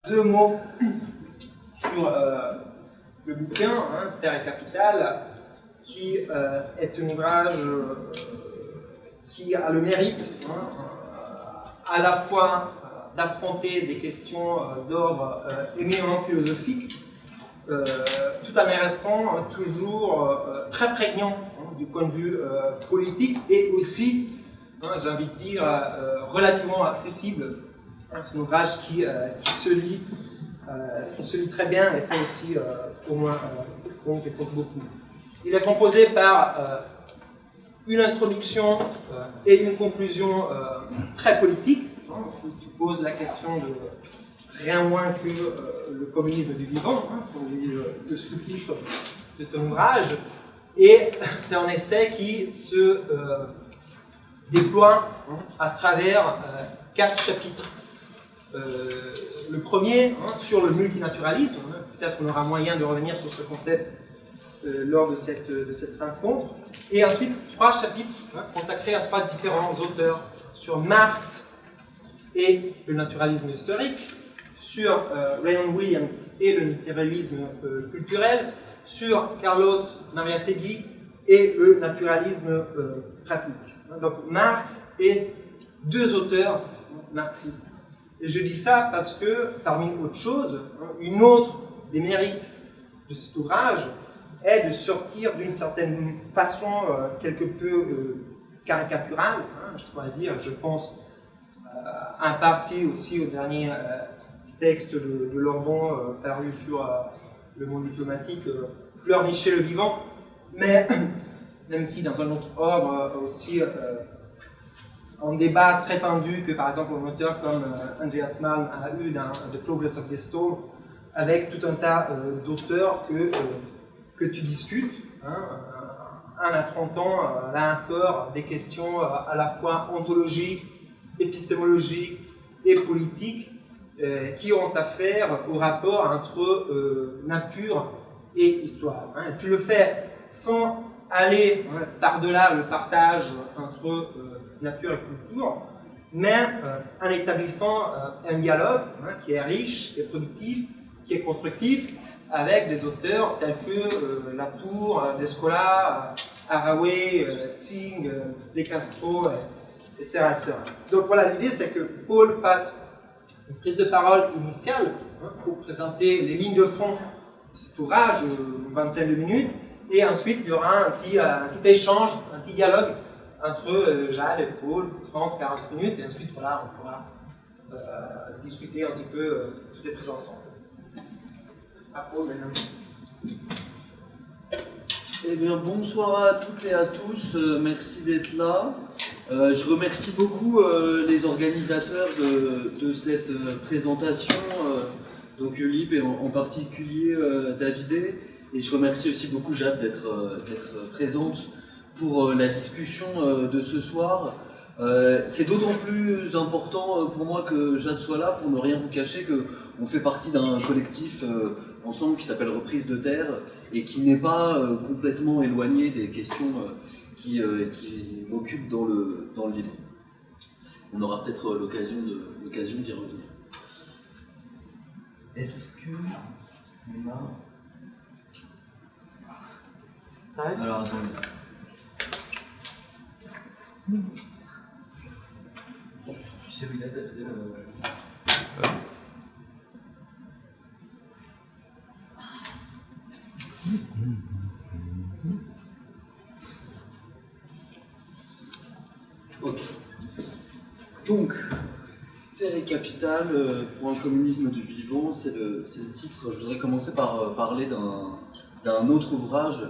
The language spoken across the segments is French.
Deux mots sur le bouquin, Terre et Capital, qui est un ouvrage qui a le mérite à la fois d'affronter des questions d'ordre éminemment philosophique, tout en restant toujours très prégnant du point de vue politique et aussi, j'ai envie de dire, relativement accessible. C'est un ouvrage qui se lit très bien, et ça aussi, pour moi, compte beaucoup. Il est composé par une introduction et une conclusion très politique, qui pose la question de rien moins que le communisme du vivant, comme dit le sous-titre de ton ouvrage, et c'est un essai qui se déploie à travers 4 chapitres. Le premier, sur le multinaturalisme, peut-être on aura moyen de revenir sur ce concept lors de cette rencontre, et ensuite 3 chapitres consacrés à 3 différents auteurs, sur Marx et le naturalisme historique, sur Raymond Williams et le naturalisme culturel, sur Carlos Mariátegui et le naturalisme pratique. Donc Marx et 2 auteurs marxistes. Et je dis ça parce que, parmi autres choses, une autre des mérites de cet ouvrage est de sortir d'une certaine façon quelque peu caricaturale, je pourrais dire, je pense en partie aussi au dernier texte de Lordon paru sur Le Monde diplomatique, Pleurnicher le vivant, mais même si dans un autre ordre aussi un débat très tendu que par exemple un auteur comme Andreas Malm a eu dans The Progress of the Storm, avec tout un tas d'auteurs que tu discutes, en affrontant là encore des questions à la fois ontologiques, épistémologiques et politiques qui ont affaire au rapport entre nature et histoire. Tu le fais sans aller par-delà le partage entre nature et culture, mais en établissant un dialogue qui est riche, qui est productif, qui est constructif, avec des auteurs tels que Latour, Descola, Haraway, Tsing, De Castro, etc. Donc voilà, l'idée c'est que Paul fasse une prise de parole initiale pour présenter les lignes de fond de cet ouvrage, une vingtaine de minutes, et ensuite il y aura un petit échange, un petit dialogue entre Jade et Paul, 30-40 minutes, et ensuite voilà, on pourra discuter un petit peu toutes les choses ensemble. À Paul maintenant. Eh bien, bonsoir à toutes et à tous, merci d'être là. Je remercie beaucoup les organisateurs de cette présentation, donc Ulip et en particulier Davidé, et je remercie aussi beaucoup Jade d'être présente pour la discussion de ce soir. C'est d'autant plus important pour moi que Jade soit là, pour ne rien vous cacher, qu'on fait partie d'un collectif ensemble qui s'appelle Reprise de Terre et qui n'est pas complètement éloigné des questions qui m'occupent dans le livre. On aura peut-être l'occasion d'y revenir. Est-ce que on a... Alors attendez. Tu sais où il est, David? Ok. Donc, Terre et Capital pour un communisme du vivant, c'est le titre. Je voudrais commencer par parler d'un autre ouvrage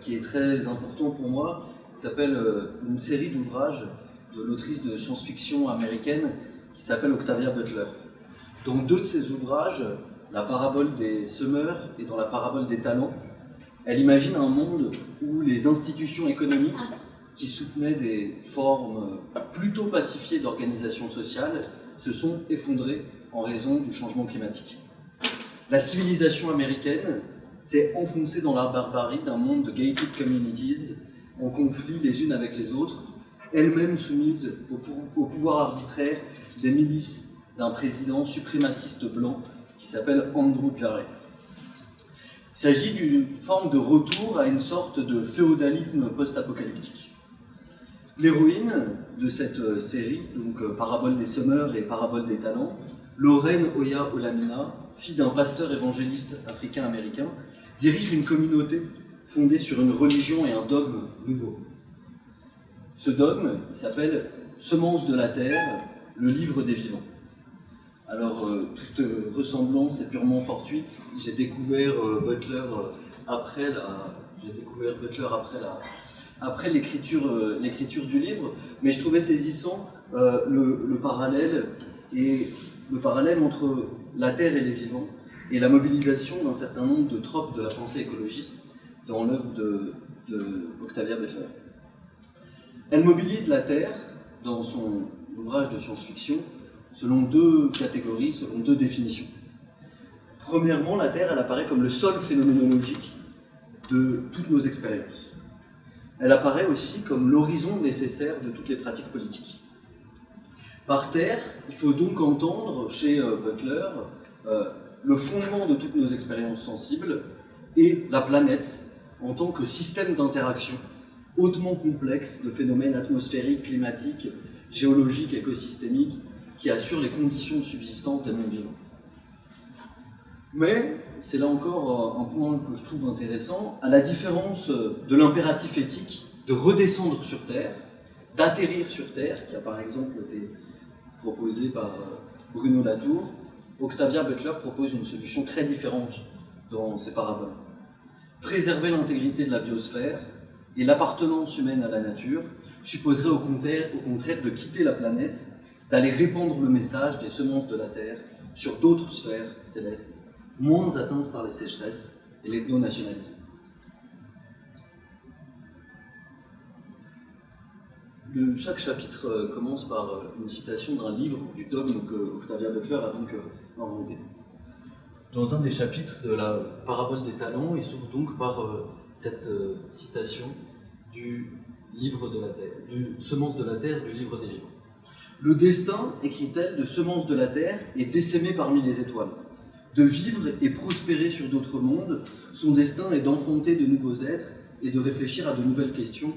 qui est très important pour moi, qui s'appelle une série d'ouvrages de l'autrice de science-fiction américaine qui s'appelle Octavia Butler. Dans 2 de ses ouvrages, La parabole des semeurs et dans La parabole des talents, elle imagine un monde où les institutions économiques qui soutenaient des formes plutôt pacifiées d'organisation sociale se sont effondrées en raison du changement climatique. La civilisation américaine s'est enfoncée dans la barbarie d'un monde de gated communities, en conflit les unes avec les autres, elles-mêmes soumises au pouvoir arbitraire des milices d'un président suprémaciste blanc qui s'appelle Andrew Jarrett. Il s'agit d'une forme de retour à une sorte de féodalisme post-apocalyptique. L'héroïne de cette série, donc Parabole des semeurs et Parabole des talents, Lorraine Oya Olamina, fille d'un pasteur évangéliste africain-américain, dirige une communauté fondée sur une religion et un dogme nouveau. Ce dogme s'appelle « Semence de la terre, le livre des vivants ». Alors, toute ressemblance est purement fortuite. J'ai découvert Butler après l'écriture du livre, mais je trouvais saisissant le parallèle entre la terre et les vivants et la mobilisation d'un certain nombre de tropes de la pensée écologiste dans l'œuvre de Octavia Butler. Elle mobilise la terre dans son ouvrage de science-fiction selon deux catégories, selon deux définitions. Premièrement, la Terre, elle apparaît comme le sol phénoménologique de toutes nos expériences. Elle apparaît aussi comme l'horizon nécessaire de toutes les pratiques politiques. Par Terre, il faut donc entendre chez Butler le fondement de toutes nos expériences sensibles et la planète en tant que système d'interaction hautement complexe de phénomènes atmosphériques, climatiques, géologiques, écosystémiques, qui assure les conditions de subsistance des mondes vivants. Mais, c'est là encore un point que je trouve intéressant, à la différence de l'impératif éthique de redescendre sur Terre, d'atterrir sur Terre, qui a par exemple été proposé par Bruno Latour, Octavia Butler propose une solution très différente dans ses paraboles. Préserver l'intégrité de la biosphère et l'appartenance humaine à la nature supposerait au contraire de quitter la planète, d'aller répandre le message des semences de la Terre sur d'autres sphères célestes, moins atteintes par les sécheresses et l'ethno-nationalisme. Chaque chapitre commence par une citation d'un livre du dogme que Octavia Butler a donc inventé. Dans un des chapitres de la Parabole des talents, il s'ouvre donc par cette citation du livre de la Terre, du Semence de la Terre, du livre des vivants. Le destin, écrit-elle, de Semence de la Terre est d'essaimer parmi les étoiles, de vivre et prospérer sur d'autres mondes. Son destin est d'enfanter de nouveaux êtres et de réfléchir à de nouvelles questions,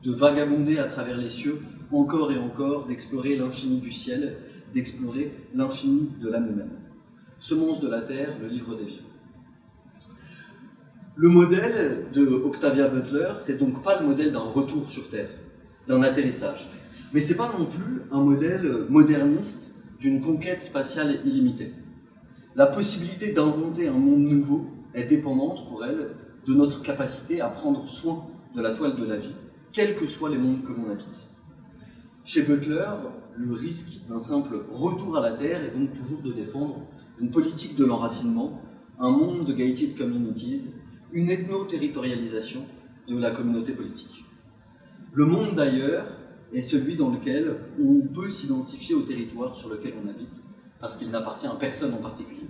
de vagabonder à travers les cieux, encore et encore, d'explorer l'infini du ciel, d'explorer l'infini de l'âme humaine. Semence de la Terre, le livre des vivants. Le modèle de Octavia Butler, c'est donc pas le modèle d'un retour sur Terre, d'un atterrissage. Mais c'est pas non plus un modèle moderniste d'une conquête spatiale illimitée. La possibilité d'inventer un monde nouveau est dépendante pour elle de notre capacité à prendre soin de la toile de la vie, quels que soient les mondes que l'on habite. Chez Butler, le risque d'un simple retour à la Terre est donc toujours de défendre une politique de l'enracinement, un monde de gated communities, une ethno-territorialisation de la communauté politique. Le monde d'ailleurs est celui dans lequel on peut s'identifier au territoire sur lequel on habite, parce qu'il n'appartient à personne en particulier.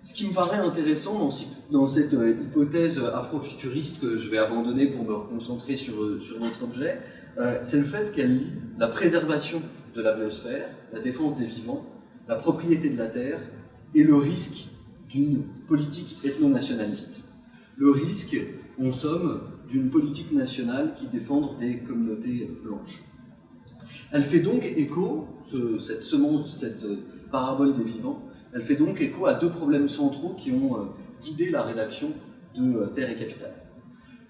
Ce qui me paraît intéressant dans cette hypothèse afrofuturiste que je vais abandonner pour me reconcentrer sur notre objet, c'est le fait qu'elle lie la préservation de la biosphère, la défense des vivants, la propriété de la terre et le risque d'une politique ethno-nationaliste. Le risque, en somme, d'une politique nationale qui défend des communautés blanches. Elle fait donc écho, cette semence, cette parabole des vivants, elle fait donc écho à deux problèmes centraux qui ont guidé la rédaction de Terre et Capitale.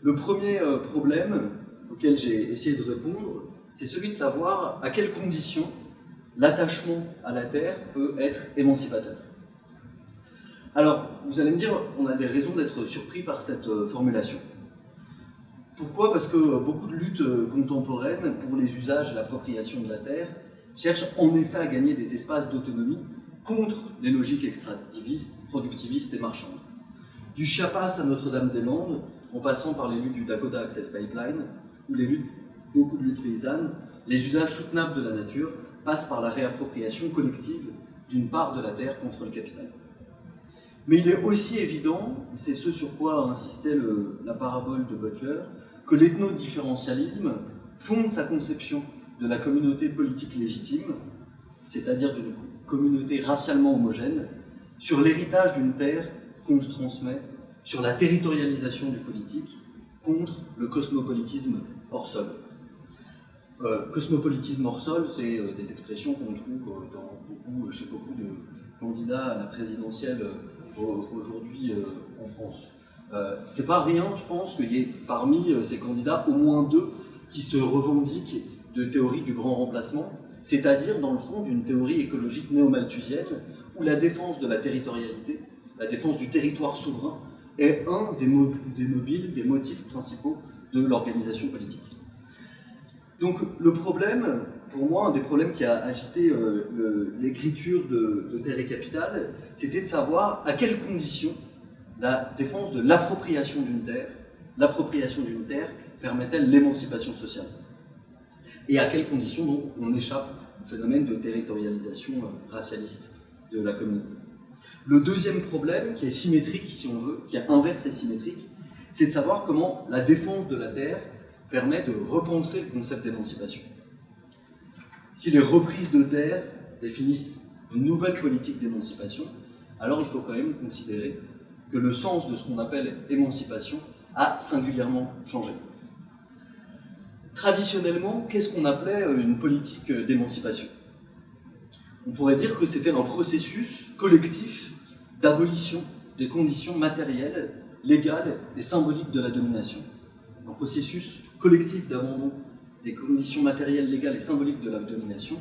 Le premier problème auquel j'ai essayé de répondre, c'est celui de savoir à quelles conditions l'attachement à la Terre peut être émancipateur. Alors, vous allez me dire, on a des raisons d'être surpris par cette formulation. Pourquoi ? Parce que beaucoup de luttes contemporaines pour les usages et l'appropriation de la terre cherchent en effet à gagner des espaces d'autonomie contre les logiques extractivistes, productivistes et marchandes. Du Chiapas à Notre-Dame-des-Landes, en passant par les luttes du Dakota Access Pipeline, ou beaucoup de luttes paysannes, les usages soutenables de la nature passent par la réappropriation collective d'une part de la terre contre le capital. Mais il est aussi évident, c'est ce sur quoi insistait la parabole de Butler, que l'ethno-différentialisme fonde sa conception de la communauté politique légitime c'est-à-dire d'une communauté racialement homogène, sur l'héritage d'une terre qu'on se transmet, sur la territorialisation du politique, contre le cosmopolitisme hors sol. Cosmopolitisme hors sol, c'est des expressions qu'on trouve chez beaucoup de candidats à la présidentielle aujourd'hui en France. C'est pas rien, je pense, qu'il y ait parmi ces candidats au moins 2 qui se revendiquent de théorie du grand remplacement, c'est-à-dire dans le fond d'une théorie écologique néo-malthusienne où la défense de la territorialité, la défense du territoire souverain est un des mobiles, des motifs principaux de l'organisation politique. Donc le problème, pour moi, un des problèmes qui a agité l'écriture de Terre et Capitale, c'était de savoir à quelles conditions la défense de l'appropriation d'une terre permet-elle l'émancipation sociale. Et à quelles conditions donc on échappe au phénomène de territorialisation racialiste de la communauté. Le deuxième problème, qui est symétrique si on veut, qui est inverse et symétrique, c'est de savoir comment la défense de la terre permet de repenser le concept d'émancipation. Si les reprises de terre définissent une nouvelle politique d'émancipation, alors il faut quand même considérer que le sens de ce qu'on appelle émancipation a singulièrement changé. Traditionnellement, qu'est-ce qu'on appelait une politique d'émancipation? On pourrait dire que c'était un processus collectif d'abolition des conditions matérielles, légales et symboliques de la domination. Un processus collectif d'abandon des conditions matérielles, légales et symboliques de la domination,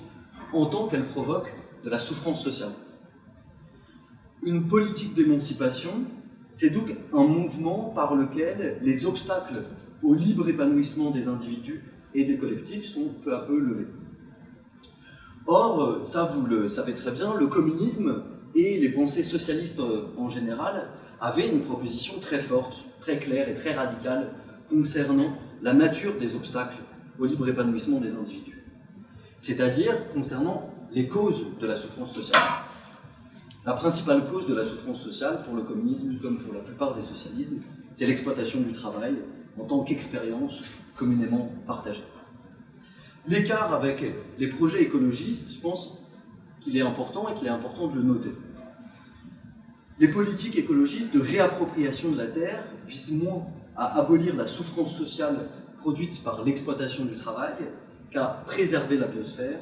en tant qu'elle provoque de la souffrance sociale. Une politique d'émancipation, c'est donc un mouvement par lequel les obstacles au libre épanouissement des individus et des collectifs sont peu à peu levés. Or, ça vous le savez très bien, le communisme et les pensées socialistes en général avaient une proposition très forte, très claire et très radicale concernant la nature des obstacles au libre épanouissement des individus, c'est-à-dire concernant les causes de la souffrance sociale. La principale cause de la souffrance sociale pour le communisme, comme pour la plupart des socialismes, c'est l'exploitation du travail en tant qu'expérience communément partagée. L'écart avec les projets écologistes, je pense qu'il est important et qu'il est important de le noter. Les politiques écologistes de réappropriation de la terre visent moins à abolir la souffrance sociale produite par l'exploitation du travail qu'à préserver la biosphère,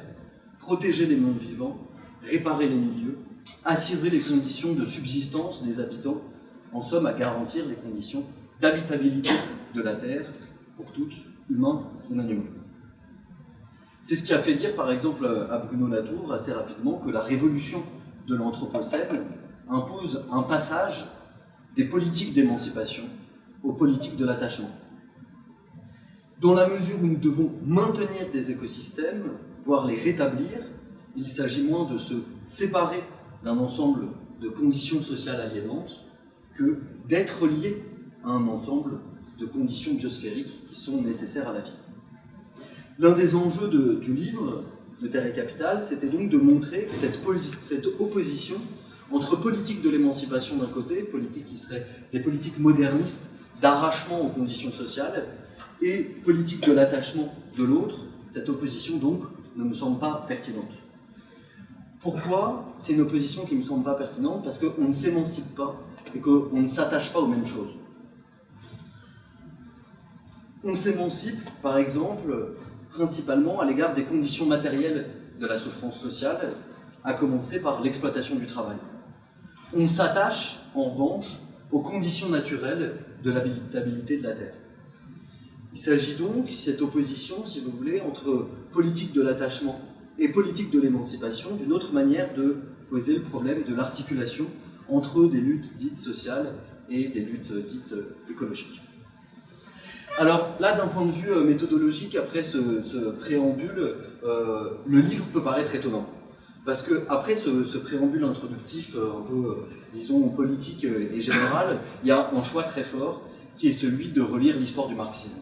protéger les mondes vivants, réparer les milieux, assurer les conditions de subsistance des habitants, en somme à garantir les conditions d'habitabilité de la terre pour toutes, humains ou non humains. C'est ce qui a fait dire par exemple à Bruno Latour assez rapidement que la révolution de l'Anthropocène impose un passage des politiques d'émancipation aux politiques de l'attachement. Dans la mesure où nous devons maintenir des écosystèmes, voire les rétablir, il s'agit moins de se séparer d'un ensemble de conditions sociales aliénantes que d'être liés à un ensemble de conditions biosphériques qui sont nécessaires à la vie. L'un des enjeux du livre, de Terre et Capitale, c'était donc de montrer cette opposition entre politique de l'émancipation d'un côté, politique qui serait des politiques modernistes d'arrachement aux conditions sociales, et politique de l'attachement de l'autre. Cette opposition donc ne me semble pas pertinente. Pourquoi c'est une opposition qui ne me semble pas pertinente? Parce qu'on ne s'émancipe pas et qu'on ne s'attache pas aux mêmes choses. On s'émancipe, par exemple, principalement à l'égard des conditions matérielles de la souffrance sociale, à commencer par l'exploitation du travail. On s'attache, en revanche, aux conditions naturelles de l'habitabilité de la Terre. Il s'agit donc, cette opposition, si vous voulez, entre politique de l'attachement et politique de l'émancipation, d'une autre manière de poser le problème de l'articulation entre des luttes dites sociales et des luttes dites écologiques. Alors là, d'un point de vue méthodologique, après ce préambule, le livre peut paraître étonnant. Parce qu'après ce préambule introductif, un peu, disons, politique et général, il y a un choix très fort qui est celui de relire l'histoire du marxisme.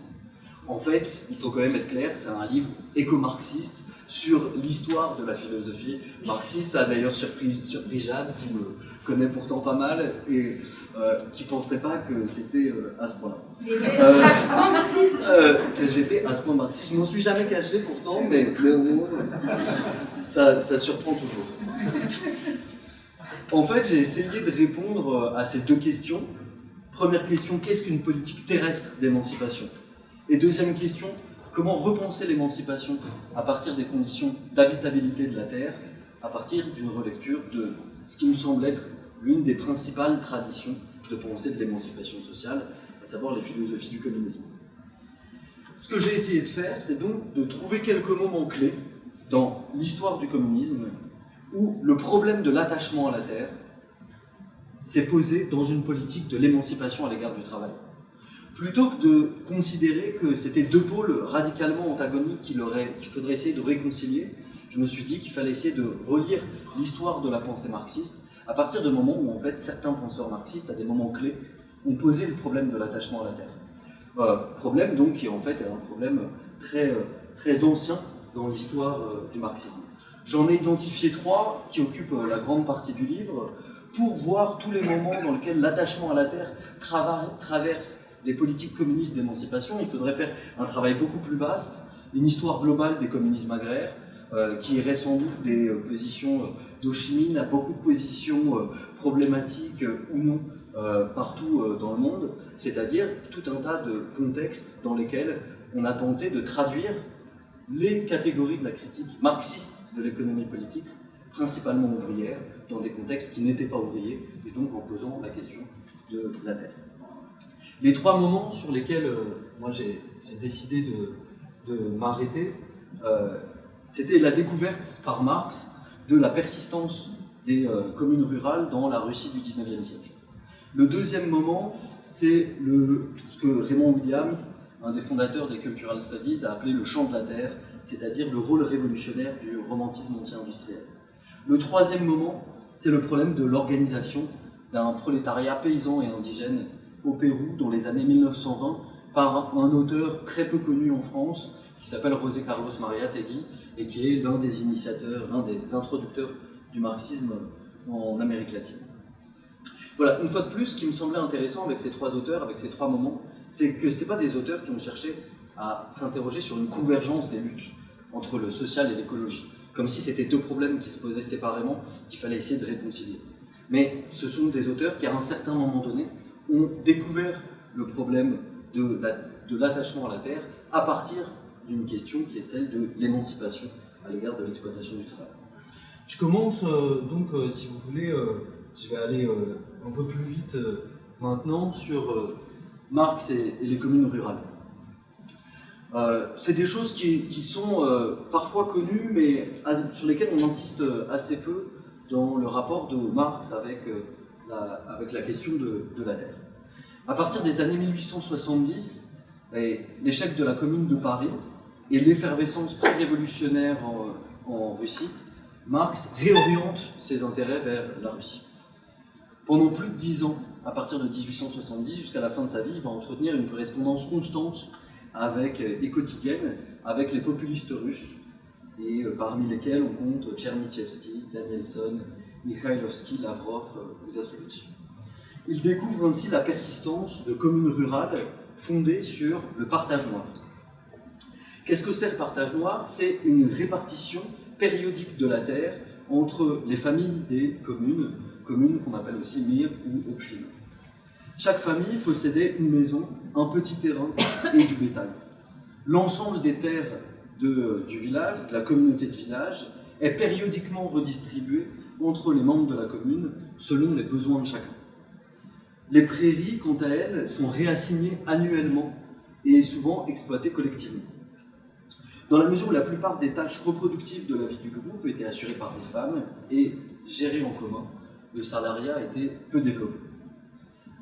En fait, il faut quand même être clair, c'est un livre éco-marxiste sur l'histoire de la philosophie marxiste. Ça a d'ailleurs surpris Jade, qui me connaît pourtant pas mal, et qui pensait pas que c'était à ce point-là. J'étais à ce point marxiste. Je m'en suis jamais caché pourtant, mais ça surprend toujours. En fait, j'ai essayé de répondre à ces deux questions. Première question, qu'est-ce qu'une politique terrestre d'émancipation? Et deuxième question, comment repenser l'émancipation à partir des conditions d'habitabilité de la Terre, à partir d'une relecture de ce qui me semble être l'une des principales traditions de pensée de l'émancipation sociale, à savoir les philosophies du communisme. Ce que j'ai essayé de faire, c'est donc de trouver quelques moments clés dans l'histoire du communisme où le problème de l'attachement à la Terre s'est posé dans une politique de l'émancipation à l'égard du travail. Plutôt que de considérer que c'était deux pôles radicalement antagoniques qu'il faudrait essayer de réconcilier, je me suis dit qu'il fallait essayer de relire l'histoire de la pensée marxiste à partir de moments où en fait certains penseurs marxistes, à des moments clés, ont posé le problème de l'attachement à la Terre. Problème donc qui en fait est un problème très ancien dans l'histoire du marxisme. J'en ai identifié 3 qui occupent la grande partie du livre pour voir tous les moments dans lesquels l'attachement à la Terre traverse les politiques communistes d'émancipation. Il faudrait faire un travail beaucoup plus vaste, une histoire globale des communismes agraires, qui irait sans doute des positions d'Ho Chi Minh à beaucoup de positions problématiques ou non partout dans le monde, c'est-à-dire tout un tas de contextes dans lesquels on a tenté de traduire les catégories de la critique marxiste de l'économie politique, principalement ouvrière, dans des contextes qui n'étaient pas ouvriers, et donc en posant la question de la Terre. Les 3 moments sur lesquels moi j'ai décidé de m'arrêter, c'était la découverte par Marx de la persistance des communes rurales dans la Russie du XIXe siècle. Le deuxième moment, c'est ce que Raymond Williams, un des fondateurs des Cultural Studies, a appelé le champ de la terre, c'est-à-dire le rôle révolutionnaire du romantisme anti-industriel. Le troisième moment, c'est le problème de l'organisation d'un prolétariat paysan et indigène au Pérou dans les années 1920 par un auteur très peu connu en France qui s'appelle José Carlos Mariátegui et qui est l'un des initiateurs, l'un des introducteurs du marxisme en Amérique latine. Voilà, une fois de plus, ce qui me semblait intéressant avec ces 3 auteurs, avec ces 3 moments, c'est que ce n'est pas des auteurs qui ont cherché à s'interroger sur une convergence des luttes entre le social et l'écologie, comme si c'était 2 problèmes qui se posaient séparément, qu'il fallait essayer de réconcilier. Mais ce sont des auteurs qui, à un certain moment donné, ont découvert le problème de l'attachement à la terre à partir d'une question qui est celle de l'émancipation à l'égard de l'exploitation du travail. Je commence donc, si vous voulez, je vais aller un peu plus vite maintenant sur Marx et les communes rurales. C'est des choses qui sont parfois connues, mais sur lesquelles on insiste assez peu dans le rapport de Marx avec la question de la terre. À partir des années 1870, l'échec de la Commune de Paris et l'effervescence pré-révolutionnaire en Russie, Marx réoriente ses intérêts vers la Russie. Pendant plus de 10 ans, à partir de 1870 jusqu'à la fin de sa vie, il va entretenir une correspondance constante et quotidienne avec les populistes russes, et parmi lesquels on compte Tchernychevski, Danielson, Mikhailovski, Lavrov, Uzasovitch. Il découvre ainsi la persistance de communes rurales fondées sur le partage noir. Qu'est-ce que c'est le partage noir? C'est une répartition périodique de la terre entre les familles des communes qu'on appelle aussi mir ou obchine. Chaque famille possédait une maison, un petit terrain et du bétail. L'ensemble des terres du village, de la communauté de village, est périodiquement redistribué entre les membres de la commune selon les besoins de chacun. Les prairies, quant à elles, sont réassignées annuellement et souvent exploitées collectivement. Dans la mesure où la plupart des tâches reproductives de la vie du groupe étaient assurées par des femmes et gérées en commun, le salariat était peu développé.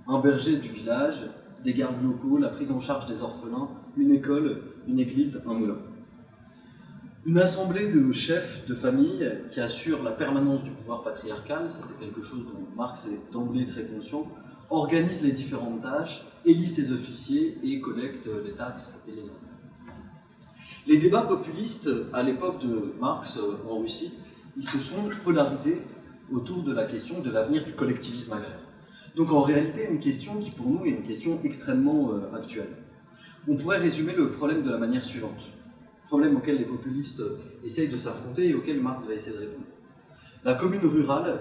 Un berger du village, des gardes locaux, la prise en charge des orphelins, une école, une église, un moulin. Une assemblée de chefs de famille qui assure la permanence du pouvoir patriarcal, ça c'est quelque chose dont Marx est d'emblée très conscient, organise les différentes tâches, élit ses officiers et collecte les taxes et les impôts. Les débats populistes, à l'époque de Marx en Russie, ils se sont polarisés autour de la question de l'avenir du collectivisme agraire. Donc en réalité, une question qui pour nous est une question extrêmement actuelle. On pourrait résumer le problème de la manière suivante. Problème auquel les populistes essayent de s'affronter et auquel Marx va essayer de répondre. La commune rurale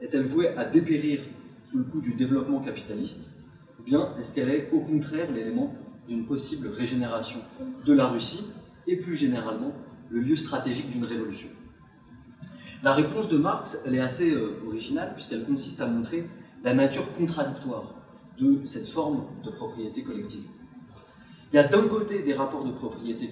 est-elle vouée à dépérir sous le coup du développement capitaliste, ou bien est-ce qu'elle est au contraire l'élément d'une possible régénération de la Russie et plus généralement le lieu stratégique d'une révolution? La réponse de Marx, elle est assez originale puisqu'elle consiste à montrer la nature contradictoire de cette forme de propriété collective. Il y a d'un côté des rapports de propriété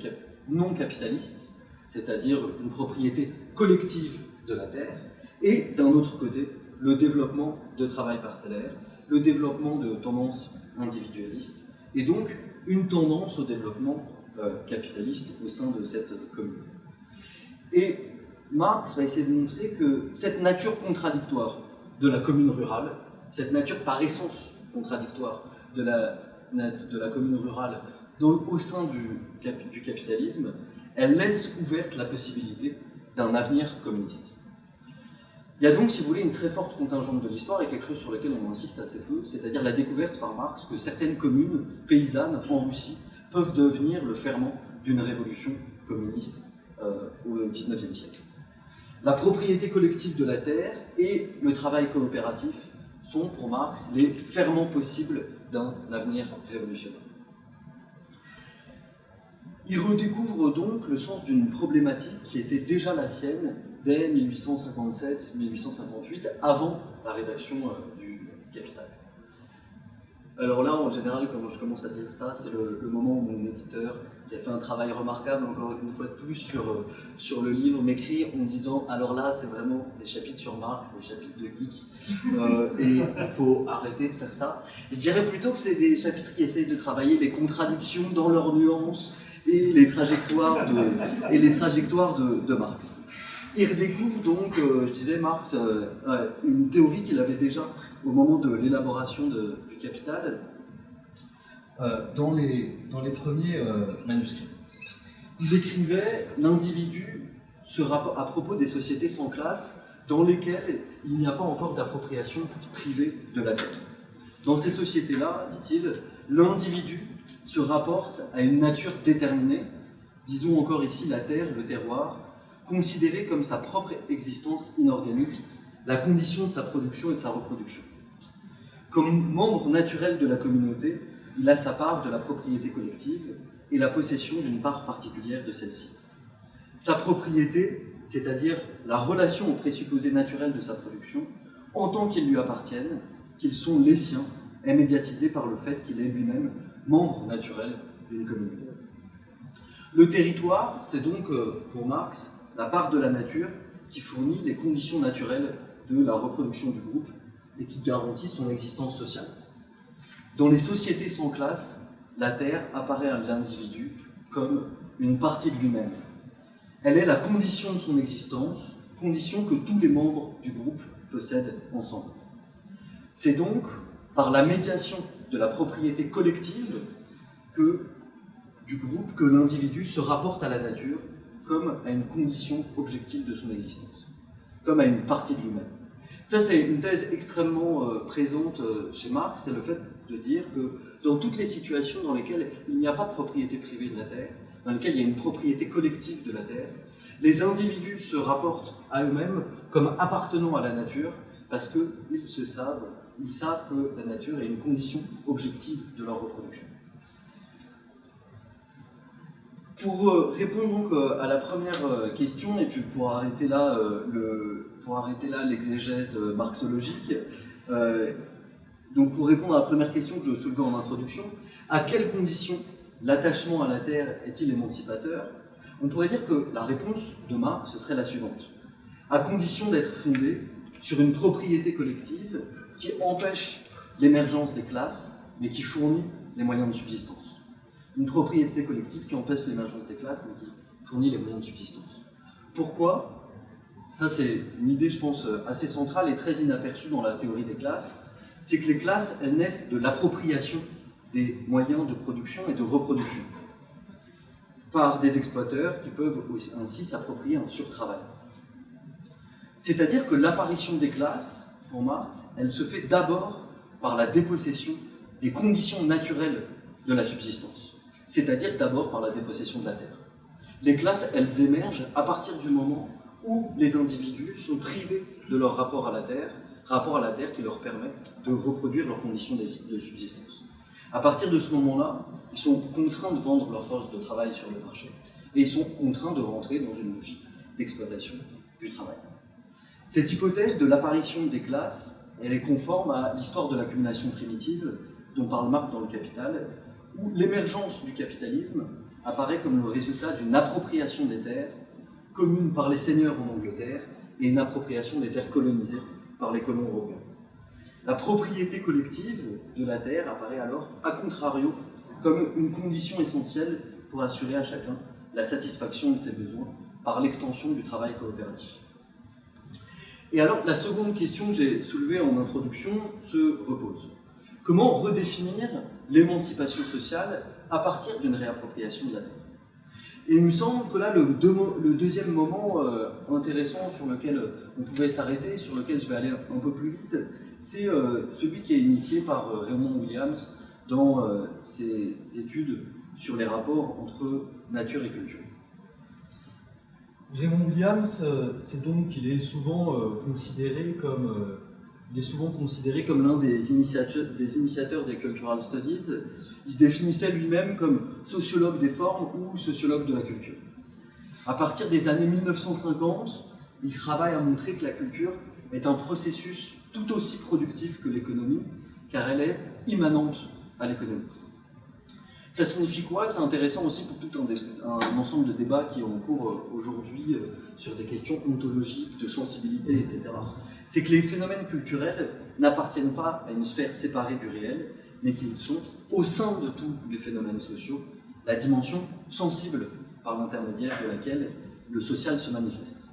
non capitalistes, c'est-à-dire une propriété collective de la terre, et d'un autre côté, le développement de travail parcellaire, le développement de tendances individualistes, et donc une tendance au développement capitaliste au sein de cette commune. Et Marx va essayer de montrer que cette nature contradictoire de la commune rurale, cette nature par essence contradictoire de la commune rurale au sein du capitalisme, elle laisse ouverte la possibilité d'un avenir communiste. Il y a donc, si vous voulez, une très forte contingente de l'histoire et quelque chose sur lequel on insiste assez peu, c'est-à-dire la découverte par Marx que certaines communes paysannes en Russie peuvent devenir le ferment d'une révolution communiste au XIXe siècle. La propriété collective de la terre et le travail coopératif sont pour Marx les ferments possibles d'un avenir révolutionnaire. Il redécouvre donc le sens d'une problématique qui était déjà la sienne dès 1857-1858, avant la rédaction du Capital. Alors là, en général, quand je commence à dire ça, c'est le moment où mon éditeur, qui a fait un travail remarquable, encore une fois de plus, sur le livre, m'écrit en me disant « Alors là, c'est vraiment des chapitres sur Marx, des chapitres de geek, et il faut arrêter de faire ça. » Je dirais plutôt que c'est des chapitres qui essayent de travailler les contradictions dans leurs nuances et les trajectoires de Marx. Il redécouvre donc, je disais, Marx, une théorie qu'il avait déjà au moment de l'élaboration du Capital, dans les premiers manuscrits. Il écrivait l'individu à propos des sociétés sans classe dans lesquelles il n'y a pas encore d'appropriation privée de la terre. Dans ces sociétés-là, dit-il, l'individu se rapporte à une nature déterminée, disons encore ici la terre, le terroir, considéré comme sa propre existence inorganique, la condition de sa production et de sa reproduction. Comme membre naturel de la communauté, il a sa part de la propriété collective et la possession d'une part particulière de celle-ci. Sa propriété, c'est-à-dire la relation aux présupposés naturels de sa production, en tant qu'ils lui appartiennent, qu'ils sont les siens, est médiatisée par le fait qu'il est lui-même membre naturel d'une communauté. Le territoire, c'est donc, pour Marx, la part de la nature qui fournit les conditions naturelles de la reproduction du groupe et qui garantit son existence sociale. Dans les sociétés sans classe, la terre apparaît à l'individu comme une partie de lui-même. Elle est la condition de son existence, condition que tous les membres du groupe possèdent ensemble. C'est donc par la médiation de la propriété collective du groupe que l'individu se rapporte à la nature comme à une condition objective de son existence, comme à une partie de lui-même. Ça, c'est une thèse extrêmement présente chez Marx, c'est le fait de dire que dans toutes les situations dans lesquelles il n'y a pas de propriété privée de la terre, dans lesquelles il y a une propriété collective de la terre, les individus se rapportent à eux-mêmes comme appartenant à la nature parce qu'ils savent que la nature est une condition objective de leur reproduction. Pour répondre donc à la première question, et puis pour arrêter là l'exégèse marxologique, donc pour répondre à la première question que je soulevais en introduction, à quelles conditions l'attachement à la terre est-il émancipateur? On pourrait dire que la réponse de Marx ce serait la suivante. À condition d'être fondée sur une propriété collective qui empêche l'émergence des classes, mais qui fournit les moyens de subsistance. Une propriété collective qui empêche l'émergence des classes, mais qui fournit les moyens de subsistance. Pourquoi? Ça, c'est une idée, je pense, assez centrale et très inaperçue dans la théorie des classes. C'est que les classes, elles naissent de l'appropriation des moyens de production et de reproduction. par des exploiteurs qui peuvent ainsi s'approprier un surtravail. C'est-à-dire que l'apparition des classes, pour Marx, elle se fait d'abord par la dépossession des conditions naturelles de la subsistance, c'est-à-dire d'abord par la dépossession de la terre. Les classes, elles émergent à partir du moment où les individus sont privés de leur rapport à la terre qui leur permet de reproduire leurs conditions de subsistance. À partir de ce moment-là, ils sont contraints de vendre leur force de travail sur le marché et ils sont contraints de rentrer dans une logique d'exploitation du travail. Cette hypothèse de l'apparition des classes, elle est conforme à l'histoire de l'accumulation primitive dont parle Marx dans Le Capital, où l'émergence du capitalisme apparaît comme le résultat d'une appropriation des terres communes par les seigneurs en Angleterre et une appropriation des terres colonisées par les colons européens. La propriété collective de la terre apparaît alors, à contrario, comme une condition essentielle pour assurer à chacun la satisfaction de ses besoins par l'extension du travail coopératif. Et alors, la seconde question que j'ai soulevée en introduction se repose. Comment redéfinir l'émancipation sociale à partir d'une réappropriation de la terre? Et il me semble que là, le deuxième moment intéressant sur lequel on pouvait s'arrêter, sur lequel je vais aller un peu plus vite, c'est celui qui est initié par Raymond Williams dans ses études sur les rapports entre nature et culture. Raymond Williams, c'est donc qu'il est souvent considéré comme l'un des initiateurs des Cultural Studies. Il se définissait lui-même comme sociologue des formes ou sociologue de la culture. À partir des années 1950, il travaille à montrer que la culture est un processus tout aussi productif que l'économie, car elle est immanente à l'économie. Ça signifie quoi? C'est intéressant aussi pour tout un ensemble de débats qui est en cours aujourd'hui sur des questions ontologiques, de sensibilité, etc. C'est que les phénomènes culturels n'appartiennent pas à une sphère séparée du réel, mais qu'ils sont, au sein de tous les phénomènes sociaux, la dimension sensible par l'intermédiaire de laquelle le social se manifeste.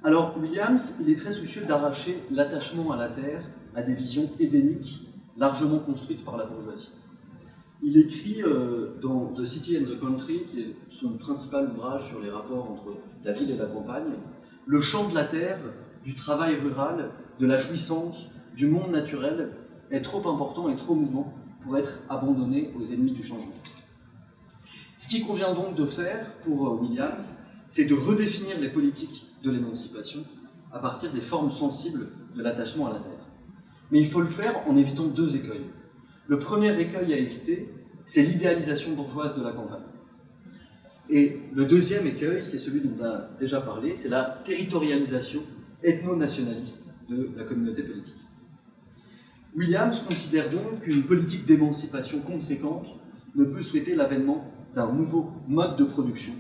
Alors, Williams, il est très soucieux d'arracher l'attachement à la terre à des visions édéniques largement construites par la bourgeoisie. Il écrit dans The City and the Country, qui est son principal ouvrage sur les rapports entre la ville et la campagne, le champ de la terre, du travail rural, de la jouissance, du monde naturel est trop important et trop mouvant pour être abandonné aux ennemis du changement. Ce qu'il convient donc de faire pour Williams, c'est de redéfinir les politiques de l'émancipation à partir des formes sensibles de l'attachement à la terre. Mais il faut le faire en évitant deux écueils. Le premier écueil à éviter, c'est l'idéalisation bourgeoise de la campagne. Et le deuxième écueil, c'est celui dont on a déjà parlé, c'est la territorialisation ethno-nationaliste de la communauté politique. Williams considère donc qu'une politique d'émancipation conséquente ne peut souhaiter l'avènement d'un nouveau mode de production,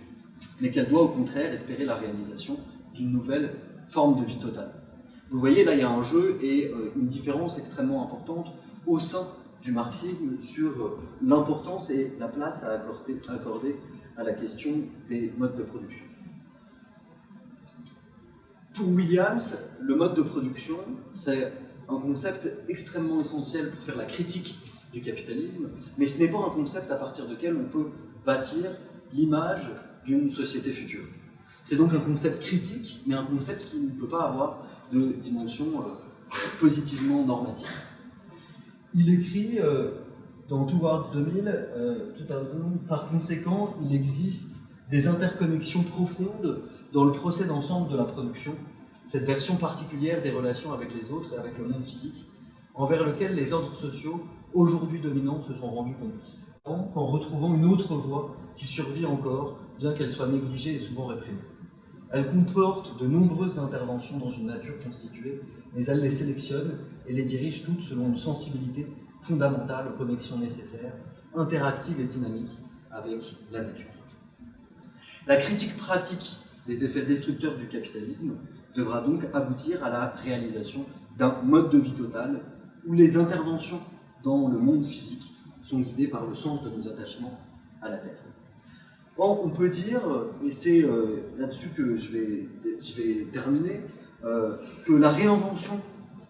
mais qu'elle doit au contraire espérer la réalisation d'une nouvelle forme de vie totale. Vous voyez, là il y a un jeu et une différence extrêmement importante au sein du marxisme sur l'importance et la place à accorder à la question des modes de production. Pour Williams, le mode de production, c'est un concept extrêmement essentiel pour faire la critique du capitalisme, mais ce n'est pas un concept à partir duquel on peut bâtir l'image d'une société future. C'est donc un concept critique, mais un concept qui ne peut pas avoir de dimension positivement normative. Il écrit dans Towards 2000, par conséquent, il existe des interconnexions profondes dans le procès d'ensemble de la production, cette version particulière des relations avec les autres et avec le monde physique, envers lequel les ordres sociaux, aujourd'hui dominants, se sont rendus complices, qu'en retrouvant une autre voie qui survit encore, bien qu'elle soit négligée et souvent réprimée. Elle comporte de nombreuses interventions dans une nature constituée, mais elle les sélectionne et les dirige toutes selon une sensibilité fondamentale aux connexions nécessaires, interactives et dynamiques avec la nature. La critique pratique des effets destructeurs du capitalisme devra donc aboutir à la réalisation d'un mode de vie total où les interventions dans le monde physique sont guidées par le sens de nos attachements à la Terre. Or, on peut dire, et c'est là-dessus que je vais terminer, que la réinvention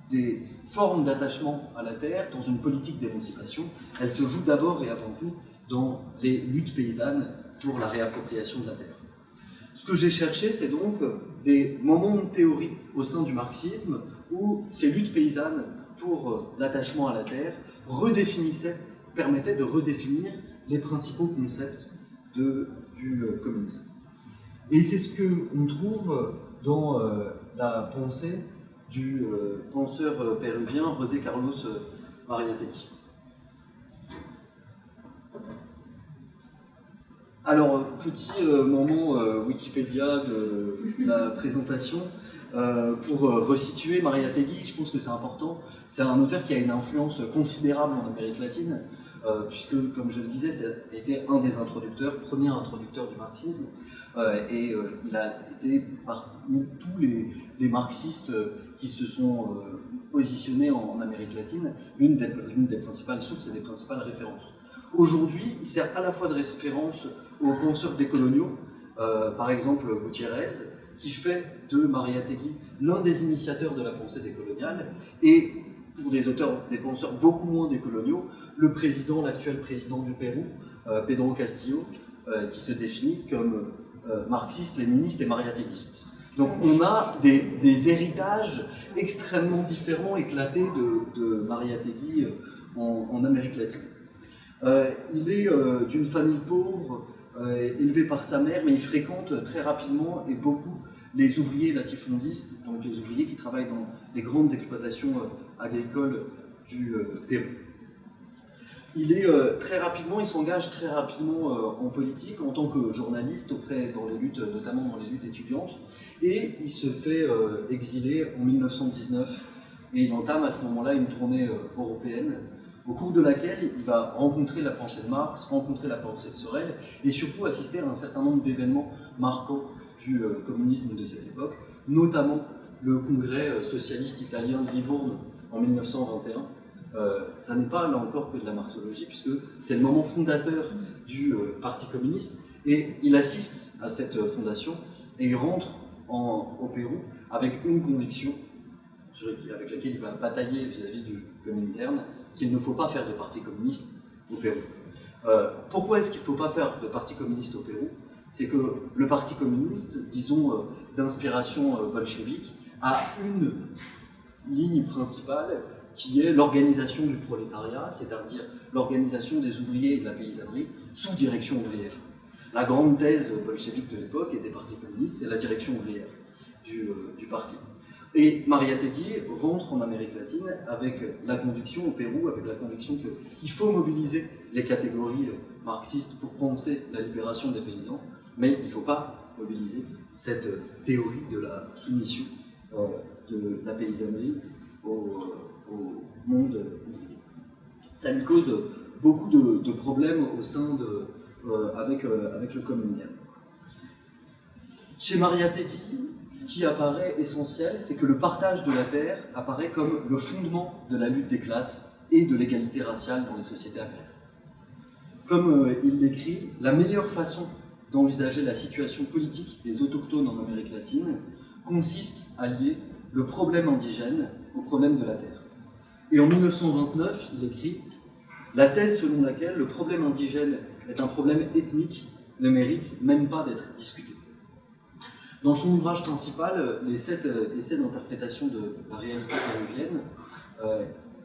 des formes d'attachement à la Terre dans une politique d'émancipation, elle se joue d'abord et avant tout dans les luttes paysannes pour la réappropriation de la terre. Ce que j'ai cherché, c'est donc des moments de théorie au sein du marxisme où ces luttes paysannes pour l'attachement à la terre permettaient de redéfinir les principaux concepts du communisme. Et c'est ce qu'on trouve dans la pensée du penseur péruvien José Carlos Mariátegui. Alors, petit moment Wikipédia de la présentation. Pour resituer Mariátegui, je pense que c'est important. C'est un auteur qui a une influence considérable en Amérique latine, puisque, comme je le disais, c'était un des premiers introducteurs du marxisme, et il a été parmi tous les marxistes qui se sont positionnés en Amérique latine, l'une des principales sources et des principales références. Aujourd'hui, il sert à la fois de référence aux penseurs décoloniaux, par exemple Gutiérrez, qui fait de Mariátegui l'un des initiateurs de la pensée décoloniale, et pour des penseurs beaucoup moins décoloniaux, l'actuel président du Pérou, Pedro Castillo, qui se définit comme marxiste, léniniste et mariáteguiste. Donc on a des héritages extrêmement différents, éclatés de Mariátegui en Amérique latine. Il est d'une famille pauvre, élevé par sa mère, mais il fréquente très rapidement et beaucoup les ouvriers latifondistes, donc les ouvriers qui travaillent dans les grandes exploitations agricoles du Pérou. Il s'engage très rapidement en politique en tant que journaliste notamment dans les luttes étudiantes, et il se fait exiler en 1919 et il entame à ce moment-là une tournée européenne au cours de laquelle il va rencontrer la pensée de Marx, rencontrer la pensée de Sorel et surtout assister à un certain nombre d'événements marquants du communisme de cette époque, notamment le congrès socialiste italien de Livourne en 1921. Ça n'est pas là encore que de la marxologie, puisque c'est le moment fondateur du Parti communiste, et il assiste à cette fondation et il rentre au Pérou avec une conviction avec laquelle il va batailler vis-à-vis du Comintern, qu'il ne faut pas faire de parti communiste au Pérou. Pourquoi est-ce qu'il ne faut pas faire de parti communiste au Pérou? C'est que le parti communiste, disons d'inspiration bolchevique, a une ligne principale qui est l'organisation du prolétariat, c'est-à-dire l'organisation des ouvriers et de la paysannerie sous direction ouvrière. La grande thèse bolchevique de l'époque et des partis communistes, c'est la direction ouvrière du parti. Et Mariátegui rentre en Amérique latine avec la conviction, au Pérou, avec la conviction qu'il faut mobiliser les catégories marxistes pour penser la libération des paysans, mais il ne faut pas mobiliser cette théorie de la soumission de la paysannerie au monde ouvrier. Ça lui cause beaucoup de problèmes au sein avec le Comintern. Chez Mariátegui, ce qui apparaît essentiel, c'est que le partage de la terre apparaît comme le fondement de la lutte des classes et de l'égalité raciale dans les sociétés agraires. Comme il l'écrit, la meilleure façon d'envisager la situation politique des autochtones en Amérique latine consiste à lier le problème indigène au problème de la terre. Et en 1929, il écrit « La thèse selon laquelle le problème indigène est un problème ethnique ne mérite même pas d'être discuté. » Dans son ouvrage principal, les 7 essais d'interprétation de la réalité péruvienne,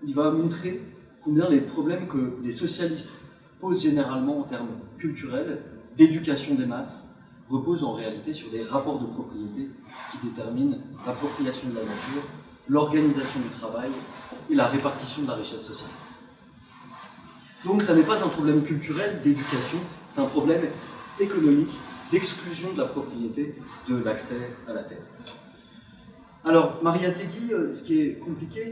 il va montrer combien les problèmes que les socialistes posent généralement en termes culturels, d'éducation des masses, reposent en réalité sur des rapports de propriété qui déterminent l'appropriation de la nature, l'organisation du travail et la répartition de la richesse sociale. Donc ça n'est pas un problème culturel d'éducation, c'est un problème économique d'exclusion de la propriété, de l'accès à la terre. Alors, Mariátegui, ce qui est compliqué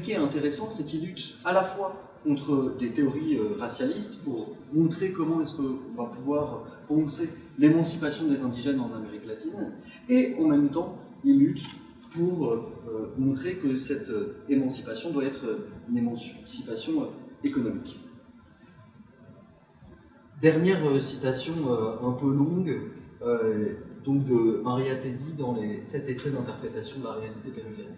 et intéressant, c'est qu'il lutte à la fois contre des théories racialistes pour montrer comment est-ce qu'on va pouvoir penser l'émancipation des indigènes en Amérique latine, et en même temps, il lutte pour montrer que cette émancipation doit être une émancipation économique. Dernière citation un peu longue, donc de Mariátegui dans les 7 essais d'interprétation de la réalité péruvienne.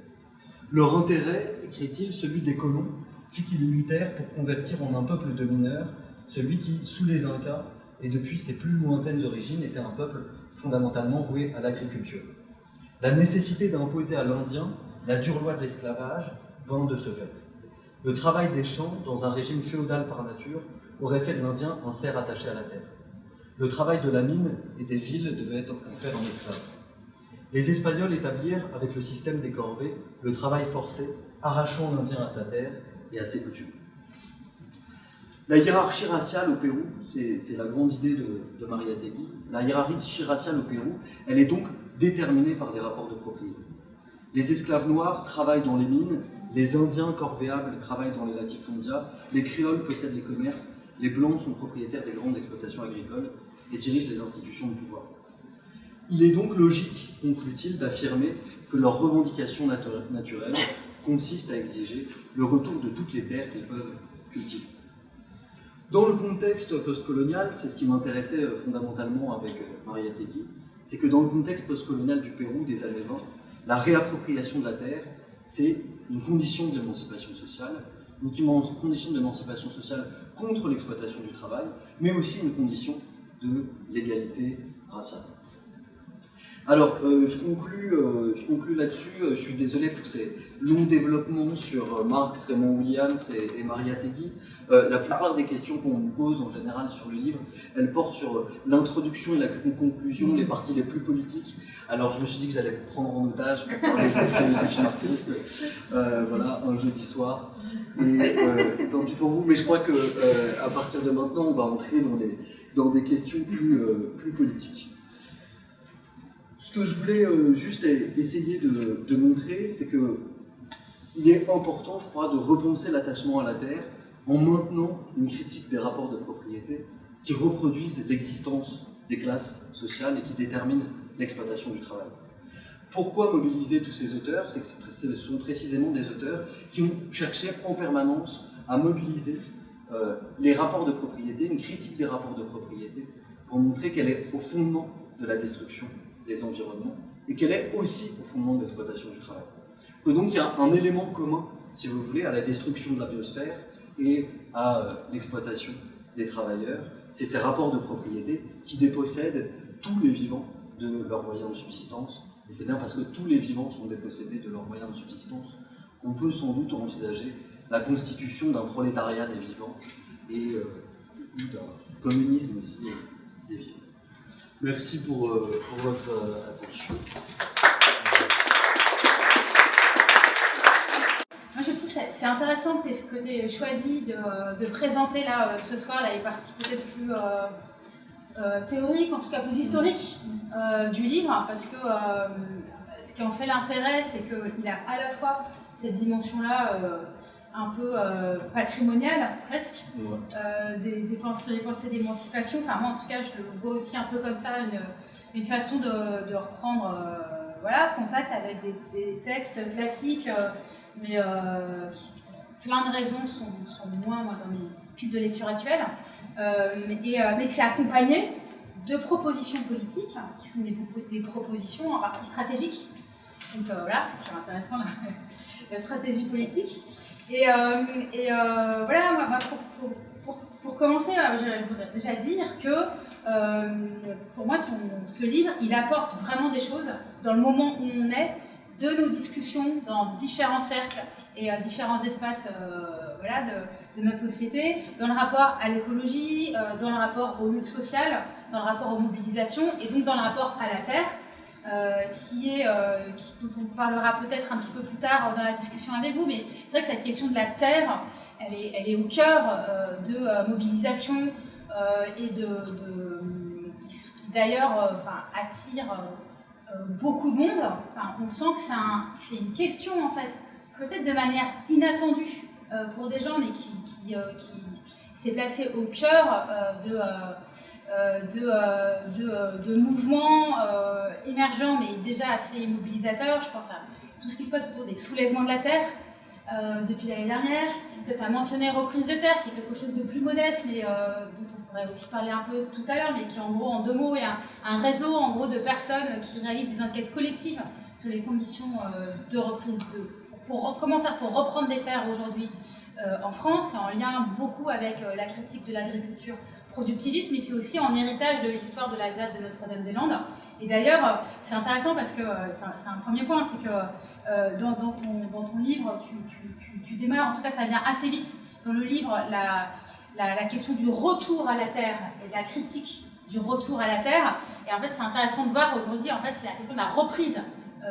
Leur intérêt, écrit-il, celui des colons, fit qu'ils luttèrent pour convertir en un peuple de mineurs celui qui, sous les Incas, et depuis ses plus lointaines origines, était un peuple fondamentalement voué à l'agriculture. La nécessité d'imposer à l'Indien la dure loi de l'esclavage vint de ce fait. Le travail des champs, dans un régime féodal par nature, aurait fait de l'Indien un cerf attaché à la terre. Le travail de la mine et des villes devait en faire un esclave. Les Espagnols établirent, avec le système des corvées, le travail forcé, arrachant l'Indien à sa terre et à ses coutumes. La hiérarchie raciale au Pérou, c'est la grande idée de Mariátegui, la hiérarchie raciale au Pérou, elle est donc déterminée par des rapports de propriété. Les esclaves noirs travaillent dans les mines, les Indiens corvéables travaillent dans les latifundia, les créoles possèdent les commerces, les blancs sont propriétaires des grandes exploitations agricoles et dirigent les institutions de pouvoir. Il est donc logique, conclut-il, d'affirmer que leur revendication naturelle consiste à exiger le retour de toutes les terres qu'ils peuvent cultiver. Dans le contexte postcolonial, c'est ce qui m'intéressait fondamentalement avec Mariátegui, c'est que dans le contexte postcolonial du Pérou des années 20, la réappropriation de la terre, c'est une condition de l'émancipation sociale, une condition d'émancipation sociale contre l'exploitation du travail, mais aussi une condition de l'égalité raciale. Alors, je conclus là-dessus. Je suis désolé pour ces longs développements sur Marx, Raymond Williams et Mariátegui. La plupart des questions qu'on me pose en général sur le livre, elles portent sur l'introduction et la conclusion, les parties les plus politiques. Alors, je me suis dit que j'allais vous prendre en otage pour parler de philosophie marxiste, voilà, un jeudi soir. Et tant pis pour vous, mais je crois que à partir de maintenant, on va entrer dans des questions plus politiques. Ce que je voulais juste essayer de montrer, c'est qu'il est important, je crois, de repenser l'attachement à la terre en maintenant une critique des rapports de propriété qui reproduisent l'existence des classes sociales et qui déterminent l'exploitation du travail. Pourquoi mobiliser tous ces auteurs? C'est que ce sont précisément des auteurs qui ont cherché en permanence à mobiliser les rapports de propriété, une critique des rapports de propriété, pour montrer qu'elle est au fondement de la destruction des environnements et qu'elle est aussi au fondement de l'exploitation du travail. Et donc il y a un élément commun, si vous voulez, à la destruction de la biosphère et à l'exploitation des travailleurs, c'est ces rapports de propriété qui dépossèdent tous les vivants de leurs moyens de subsistance. Et c'est bien parce que tous les vivants sont dépossédés de leurs moyens de subsistance qu'on peut sans doute envisager la constitution d'un prolétariat des vivants et d'un communisme aussi des vivants. Merci pour votre attention. Moi, je trouve que c'est intéressant que tu aies choisi de présenter là, ce soir les parties peut-être plus théoriques, en tout cas plus historiques du livre, parce que ce qui en fait l'intérêt, c'est qu'il a à la fois cette dimension-là un peu patrimoniale, presque, des pensées d'émancipation. Enfin, moi, en tout cas, je le vois aussi un peu comme ça, une façon de reprendre voilà, contact avec des textes classiques, mais qui, pour plein de raisons, sont moins dans mes piles de lecture actuelles, mais que c'est accompagné de propositions politiques, qui sont des propositions en partie stratégiques. Donc voilà, c'est très intéressant, la stratégie politique. Et voilà, moi, pour commencer, je voudrais déjà dire que pour moi, ce livre, il apporte vraiment des choses dans le moment où on est, de nos discussions dans différents cercles et différents espaces voilà, de notre société, dans le rapport à l'écologie, dans le rapport aux luttes sociales, dans le rapport aux mobilisations et donc dans le rapport à la terre. Dont on parlera peut-être un petit peu plus tard dans la discussion avec vous, mais c'est vrai que cette question de la terre, elle est au cœur de mobilisation et qui d'ailleurs attire beaucoup de monde. Enfin, on sent que c'est une question en fait, peut-être de manière inattendue pour des gens, mais qui s'est placée au cœur de mouvements émergents, mais déjà assez mobilisateurs. Je pense à tout ce qui se passe autour des soulèvements de la terre depuis l'année dernière. Peut-être à mentionner reprise de terre, qui est quelque chose de plus modeste, mais dont on pourrait aussi parler un peu tout à l'heure, mais qui en gros, en deux mots, est un réseau en gros de personnes qui réalisent des enquêtes collectives sur les conditions de reprise comment faire pour reprendre des terres aujourd'hui en France, en lien beaucoup avec la critique de l'agriculture productiviste, mais c'est aussi en héritage de l'histoire de la ZAD de Notre-Dame-des-Landes. Et d'ailleurs, c'est intéressant parce que c'est un premier point, c'est que dans ton livre, tu démarres, en tout cas ça vient assez vite dans le livre, la question du retour à la terre et de la critique du retour à la terre. Et en fait, c'est intéressant de voir aujourd'hui, en fait, c'est la question de la reprise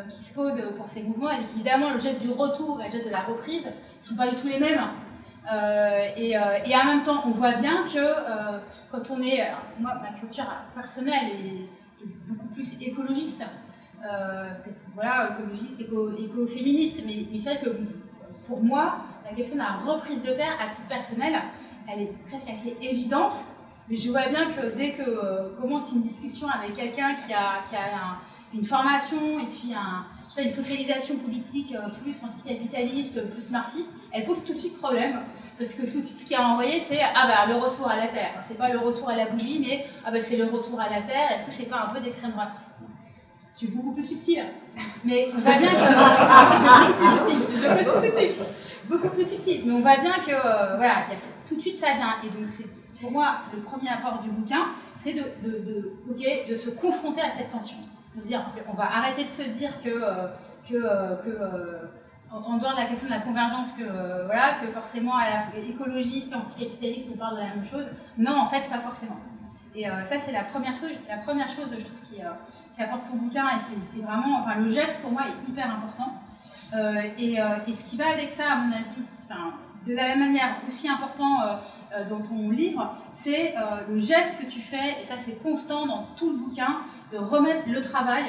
qui se pose pour ces mouvements. Et évidemment, le geste du retour et le geste de la reprise ne sont pas du tout les mêmes. Et en même temps, on voit bien que quand on est... moi, ma culture personnelle est beaucoup plus écologiste. Voilà, écologiste, écoféministe. Mais c'est vrai que pour moi, la question de la reprise de terre, à titre personnel, elle est presque assez évidente. Mais je vois bien que dès que commence une discussion avec quelqu'un qui a une formation et puis une socialisation politique plus anticapitaliste, plus marxiste, elle pose tout de suite problème. Parce que tout de suite, ce qui est envoyé, c'est le retour à la terre. C'est pas le retour à la bougie, mais c'est le retour à la terre. Est-ce que c'est pas un peu d'extrême droite? Je suis beaucoup plus subtile. Mais on voit bien que... Je précise tout de suite. Beaucoup plus subtile. Mais on voit bien que, voilà, tout de suite, ça vient. Et donc, c'est... Pour moi, le premier apport du bouquin, c'est de se confronter à cette tension. De se dire, on va arrêter de se dire en dehors de la question de la convergence, que forcément, à la fois écologiste et anticapitaliste, on parle de la même chose. Non, en fait, pas forcément. Et ça, c'est la première chose, je trouve, qui apporte ton bouquin. Et c'est vraiment, le geste, pour moi, est hyper important. Et ce qui va avec ça, à mon avis, de la même manière, aussi important dans ton livre, c'est le geste que tu fais, et ça c'est constant dans tout le bouquin, de remettre le travail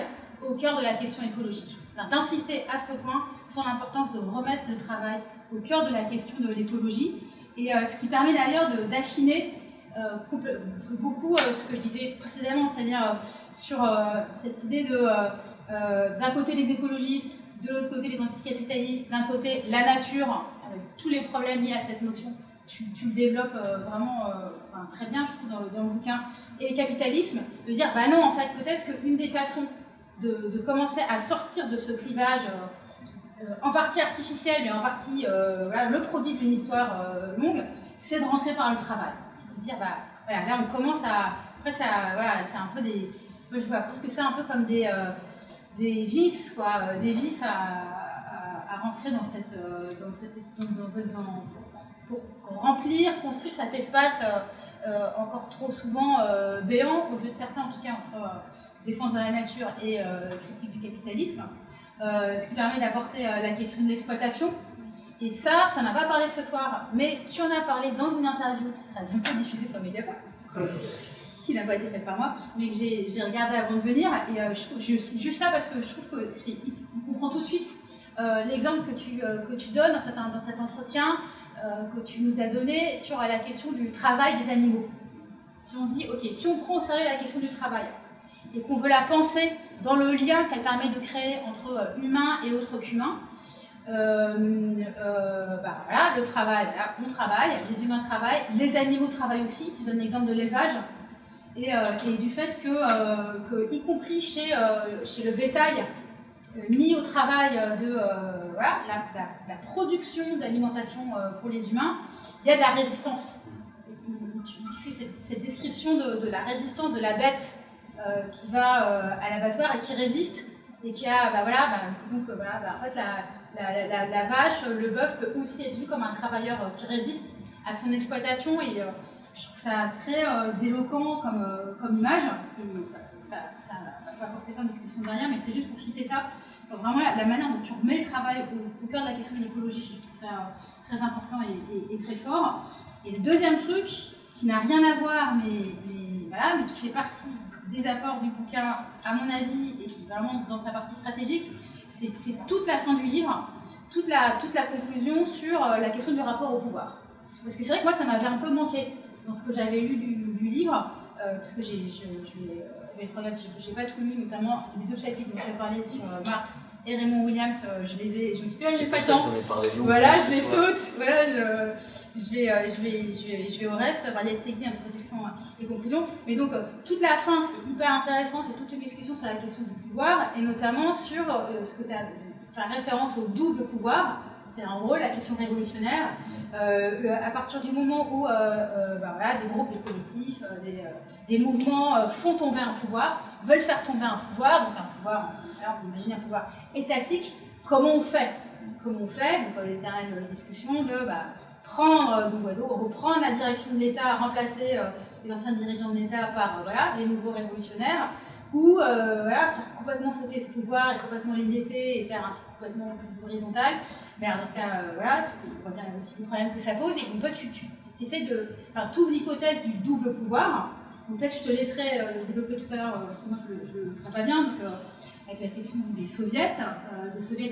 au cœur de la question écologique. D'insister à ce point sur l'importance de remettre le travail au cœur de la question de l'écologie, et ce qui permet d'ailleurs d'affiner beaucoup ce que je disais précédemment, c'est-à-dire sur cette idée de d'un côté les écologistes, de l'autre côté les anticapitalistes, d'un côté la nature, avec tous les problèmes liés à cette notion, tu le développes vraiment très bien, je trouve, dans le bouquin, et le capitalisme, de dire, non, en fait, peut-être qu'une des façons de commencer à sortir de ce clivage en partie artificiel, mais en partie le produit d'une histoire longue, c'est de rentrer par le travail. Et se dire, là, on commence à... Après, c'est un peu des... Moi, je vois presque ça un peu comme des vis, quoi, des vis à rentrer pour remplir, construire cet espace encore trop souvent béant, aux yeux de certains, en tout cas, entre défense de la nature et critique du capitalisme, ce qui permet d'apporter la question de l'exploitation. Et ça, tu n'en as pas parlé ce soir, mais tu en as parlé dans une interview qui sera bientôt diffusée sur Mediapart, qui n'a pas été faite par moi, mais que j'ai regardé avant de venir. Et je cite juste ça parce que je trouve que on comprend tout de suite l'exemple que tu donnes dans cet entretien que tu nous as donné sur la question du travail des animaux. Si on se dit, ok, si on prend au sérieux la question du travail et qu'on veut la penser dans le lien qu'elle permet de créer entre humains et autres qu'humains, le travail, on travaille, les humains travaillent, les animaux travaillent aussi. Tu donnes l'exemple de l'élevage et du fait que y compris chez le bétail, mis au travail de la production d'alimentation pour les humains, il y a de la résistance. Tu fais cette description de la résistance de la bête qui va à l'abattoir et qui résiste, et qui a, en fait, la vache, le bœuf peut aussi être vu comme un travailleur qui résiste à son exploitation, et je trouve ça très éloquent comme image. Ça n'a pas forcément de discussion derrière, mais c'est juste pour citer ça. Vraiment, la manière dont tu remets le travail au cœur de la question de l'écologie, je trouve ça très important et très fort. Et le deuxième truc, qui n'a rien à voir, mais qui fait partie des apports du bouquin, à mon avis, et qui est vraiment dans sa partie stratégique, c'est toute la fin du livre, toute la conclusion sur la question du rapport au pouvoir. Parce que c'est vrai que moi, ça m'avait un peu manqué dans ce que j'avais lu du livre, parce que j'ai pas tout lu, notamment les 2 chapitres dont j'ai parlé sur Marx et Raymond Williams, je me suis dit, j'ai pas le temps. Voilà, je les saute, voilà, je vais au reste, Varietegi, introduction et conclusion. Mais donc, toute la fin, c'est hyper intéressant, c'est toute une discussion sur la question du pouvoir, et notamment sur ce que tu as faire référence au double pouvoir. C'est en gros la question révolutionnaire. À partir du moment où voilà, des groupes, des collectifs, des mouvements font tomber un pouvoir, veulent faire tomber un pouvoir, donc un pouvoir, on imagine un pouvoir étatique, comment on fait? Comment on fait? Donc l'éternelle discussion de reprendre la direction de l'État, remplacer les anciens dirigeants de l'État par voilà, les nouveaux révolutionnaires, ou voilà, faire complètement sauter ce pouvoir et complètement l'imiter et faire un truc complètement plus horizontal. Mais alors, dans ce cas, voilà, on voit bien aussi le problème que ça pose. Et donc toi, tu essaies de... Enfin, tu ouvres l'hypothèse du double pouvoir. Donc peut-être je te laisserai développer tout à l'heure, parce que moi je ne comprends pas bien, donc, avec la question des soviets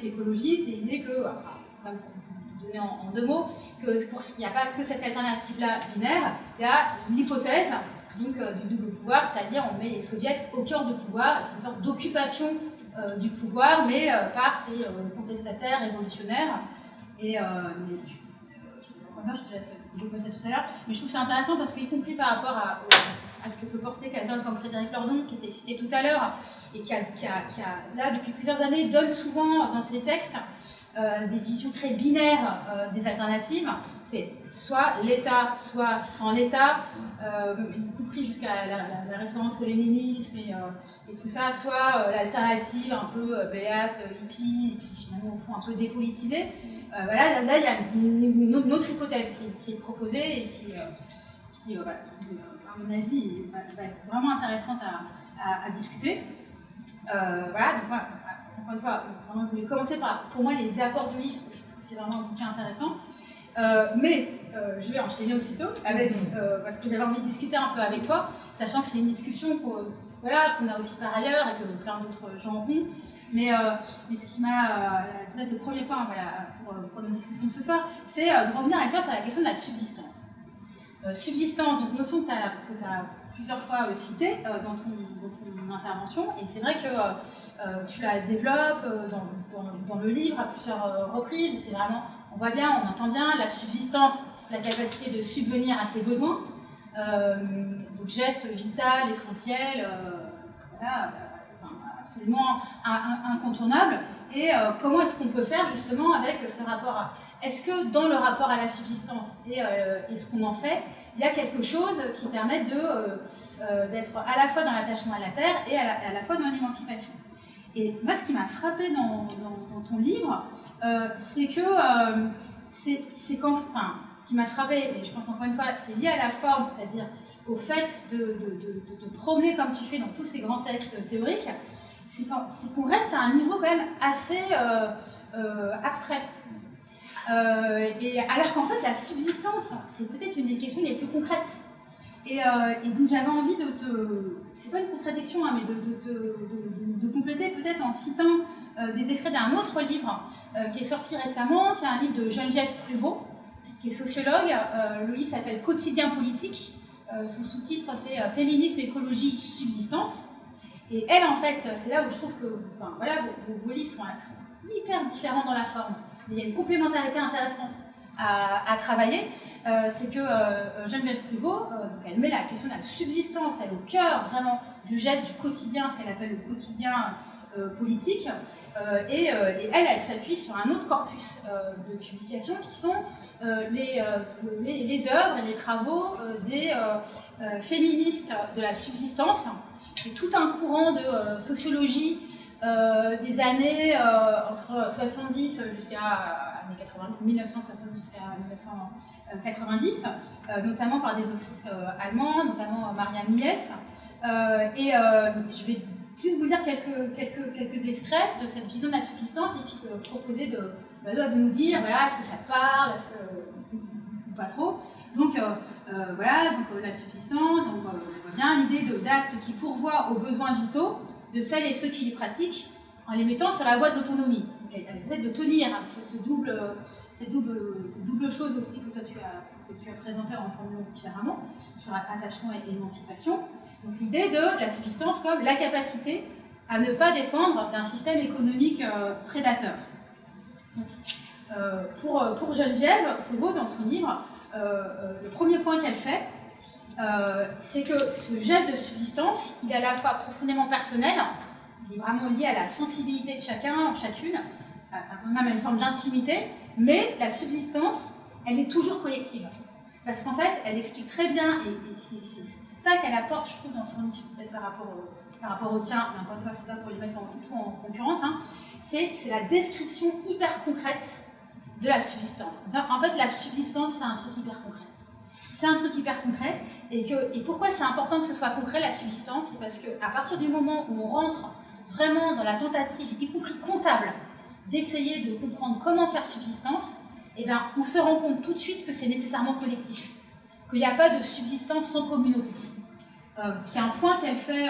écologistes, et l'idée que, pour vous donner en 2 mots, qu'il n'y a pas que cette alternative-là binaire, il y a l'hypothèse donc, du double pouvoir, c'est-à-dire on met les soviets au cœur du pouvoir, c'est une sorte d'occupation du pouvoir, mais par ces contestataires révolutionnaires. Et je te laisse développer ça tout à l'heure, mais je trouve ça intéressant parce qu'y compris par rapport à ce que peut porter quelqu'un comme Frédéric Lordon, qui était cité tout à l'heure, et qui a, là, depuis plusieurs années, donne souvent dans ses textes des visions très binaires des alternatives. C'est soit l'État, soit sans l'État, y compris jusqu'à la référence au léninisme et tout ça, soit l'alternative un peu béate, hippie, et puis finalement au fond un peu dépolitisée. Voilà, là il y a une autre hypothèse qui est proposée et qui à mon avis, va être vraiment intéressante à discuter. Voilà, donc moi, encore une fois, vraiment, je voulais commencer par, pour moi, les apports du livre, parce que je trouve que c'est vraiment un bouquin intéressant. Mais je vais enchaîner aussitôt avec, parce que j'avais envie de discuter un peu avec toi, sachant que c'est une discussion qu'on a aussi par ailleurs et que plein d'autres gens ont. Mais ce qui m'a, peut-être le premier point pour notre discussion de ce soir, c'est de revenir avec toi sur la question de la subsistance. Subsistance, donc notion que tu as plusieurs fois citée dans ton intervention, et c'est vrai que tu la développes dans le livre à plusieurs reprises, et c'est vraiment, on voit bien, on entend bien la subsistance, la capacité de subvenir à ses besoins, donc geste vital, essentiel, voilà, absolument incontournable, et comment est-ce qu'on peut faire justement avec ce rapport à... Est-ce que dans le rapport à la subsistance et ce qu'on en fait, il y a quelque chose qui permet d'être à la fois dans l'attachement à la terre et à la fois dans l'émancipation? Et moi, ce qui m'a frappé dans ton livre, c'est que ce qui m'a frappé, et je pense encore une fois, c'est lié à la forme, c'est-à-dire au fait de te promener comme tu fais dans tous ces grands textes théoriques, c'est qu'on reste à un niveau quand même assez abstrait. Et alors qu'en fait, la subsistance, c'est peut-être une des questions les plus concrètes. Et donc j'avais envie de c'est pas une contradiction, hein, mais de compléter peut-être en citant des extraits d'un autre livre qui est sorti récemment, qui est un livre de Geneviève Pruvot, qui est sociologue. Le livre s'appelle Quotidien politique. Son sous-titre, c'est Féminisme, écologie, subsistance. Et elle, en fait, c'est là où je trouve que voilà, vos livres sont hyper différents dans la forme. Mais il y a une complémentarité intéressante à travailler. C'est que Geneviève Pruvot, elle met la question de la subsistance, elle est au cœur vraiment du geste du quotidien, ce qu'elle appelle le quotidien politique. Et elle s'appuie sur un autre corpus de publications qui sont les œuvres et les travaux des féministes de la subsistance. C'est tout un courant de sociologie des années entre 70 jusqu'à 1970 jusqu'à 1990, notamment par des autrices allemandes, notamment Maria Mies. Et je vais juste vous lire quelques extraits de cette vision de la subsistance et puis proposer de nous dire voilà, est-ce que ça parle, est-ce que ou pas trop. Donc voilà, donc la subsistance, on voit bien l'idée d'actes qui pourvoient aux besoins vitaux de celles et ceux qui les pratiquent en les mettant sur la voie de l'autonomie. Elle essaie de tenir cette double chose aussi que toi tu as présenté en formulant différemment, sur attachement et émancipation. Donc l'idée de la subsistance comme la capacité à ne pas dépendre d'un système économique prédateur. Donc, pour Geneviève Pruvot, dans son livre, le premier point qu'elle fait, c'est que ce geste de subsistance, il est à la fois profondément personnel, il est vraiment lié à la sensibilité de chacun, chacune, même à une forme d'intimité, mais la subsistance, elle est toujours collective. Parce qu'en fait, elle explique très bien, et c'est ça qu'elle apporte, je trouve, dans son livre, peut-être par rapport au tien, mais encore une fois, c'est pas pour les mettre tout en concurrence, hein, c'est la description hyper concrète de la subsistance. En fait, la subsistance, c'est un truc hyper concret. C'est un truc hyper concret, et pourquoi c'est important que ce soit concret, la subsistance, c'est parce qu'à partir du moment où on rentre vraiment dans la tentative, y compris comptable, d'essayer de comprendre comment faire subsistance, eh bien, on se rend compte tout de suite que c'est nécessairement collectif, qu'il n'y a pas de subsistance sans communauté. Il y a un point qu'elle fait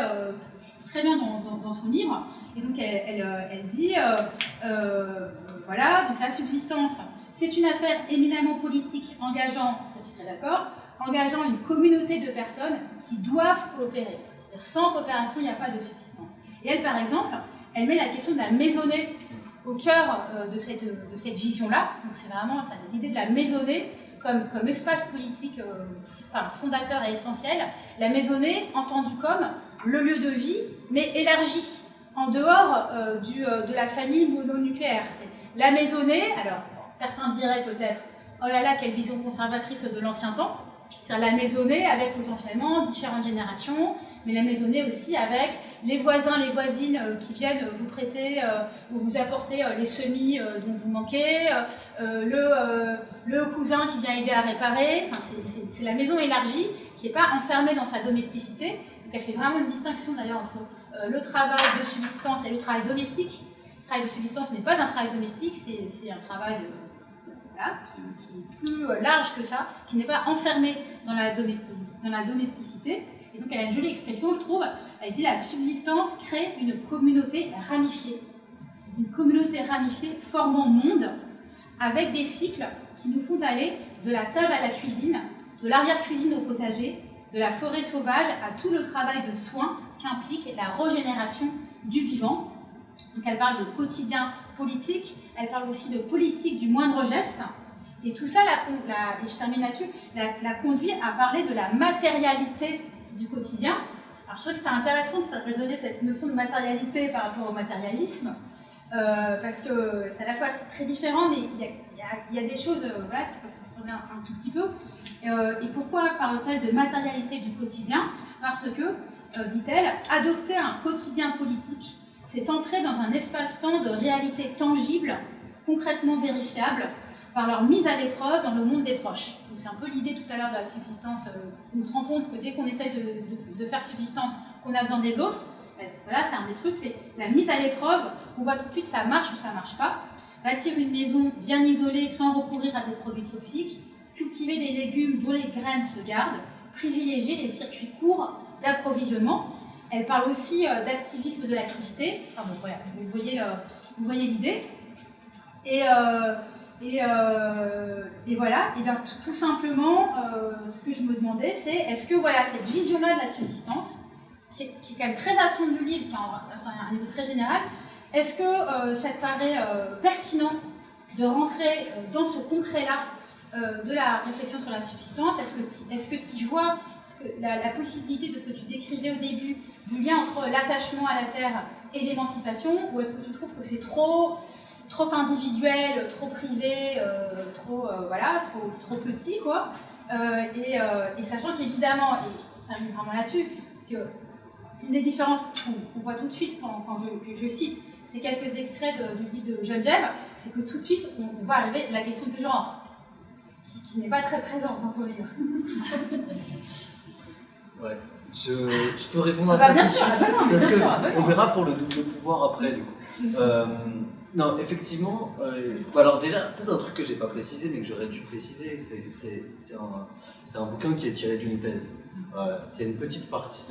très bien dans son livre, et donc elle dit, voilà, donc la subsistance, c'est une affaire éminemment politique engageant, tu serais d'accord, engageant une communauté de personnes qui doivent coopérer. C'est-à-dire sans coopération, il n'y a pas de subsistance. Et elle, par exemple, elle met la question de la maisonnée au cœur de cette vision-là. Donc c'est vraiment l'idée de la maisonnée comme espace politique fondateur et essentiel. La maisonnée entendue comme le lieu de vie, mais élargi, en dehors de la famille mononucléaire. C'est la maisonnée, alors certains diraient peut-être, oh là là, quelle vision conservatrice de l'ancien temps. C'est-à-dire la maisonnée avec potentiellement différentes générations, mais la maisonnée aussi avec les voisins, les voisines qui viennent vous prêter ou vous apporter les semis dont vous manquez, le cousin qui vient aider à réparer. Enfin, c'est la maison élargie qui n'est pas enfermée dans sa domesticité. Donc elle fait vraiment une distinction d'ailleurs entre le travail de subsistance et le travail domestique. Le travail de subsistance n'est pas un travail domestique, c'est un travail qui est plus large que ça, qui n'est pas enfermé dans la domesticité. Et donc elle a une jolie expression, je trouve, elle dit la subsistance crée une communauté ramifiée. Une communauté ramifiée formant monde, avec des cycles qui nous font aller de la table à la cuisine, de l'arrière-cuisine au potager, de la forêt sauvage à tout le travail de soins qu'implique la régénération du vivant. Donc elle parle de quotidien politique, elle parle aussi de politique du moindre geste. Et tout ça, et je termine là-dessus, la conduit à parler de la matérialité du quotidien. Alors je trouve que c'était intéressant de faire résonner cette notion de matérialité par rapport au matérialisme, parce que c'est à la fois c'est très différent, mais il y a des choses qui peuvent se ressembler un tout petit peu. Et pourquoi parle-t-elle de matérialité du quotidien? Parce que, dit-elle, adopter un quotidien politique, c'est entrer dans un espace-temps de réalité tangible, concrètement vérifiable, par leur mise à l'épreuve dans le monde des proches. Donc c'est un peu l'idée tout à l'heure de la subsistance, où on se rend compte que dès qu'on essaie de faire subsistance, qu'on a besoin des autres, voilà, c'est un des trucs, c'est la mise à l'épreuve, on voit tout de suite ça marche ou ça marche pas. Bâtir une maison bien isolée sans recourir à des produits toxiques, cultiver des légumes dont les graines se gardent, privilégier les circuits courts d'approvisionnement. Elle parle aussi d'activisme de l'activité. Enfin, bon, voilà, vous voyez l'idée. Et voilà, et bien tout simplement, ce que je me demandais, c'est est-ce que voilà, cette vision-là de la subsistance, qui est quand même très absente du livre, qui est à un niveau très général, est-ce que ça te paraît pertinent de rentrer dans ce concret-là de la réflexion sur la subsistance? Est-ce que tu vois la possibilité de ce que tu décrivais au début, du lien entre l'attachement à la terre et l'émancipation, ou est-ce que tu trouves que c'est trop individuel, trop privé, trop petit, quoi. Et sachant qu'évidemment, et je termine vraiment là-dessus, c'est que une des différences qu'on voit tout de suite quand je cite ces quelques extraits du livre de Geneviève, c'est que tout de suite, on va arriver à la question du genre, qui n'est pas très présente dans ton livre. Ouais. Je peux répondre à ça tout de suite, parce qu'on verra pour le double pouvoir après, du coup. Non, effectivement, alors déjà, peut-être un truc que j'ai pas précisé, mais que j'aurais dû préciser, c'est un bouquin qui est tiré d'une thèse. C'est une petite partie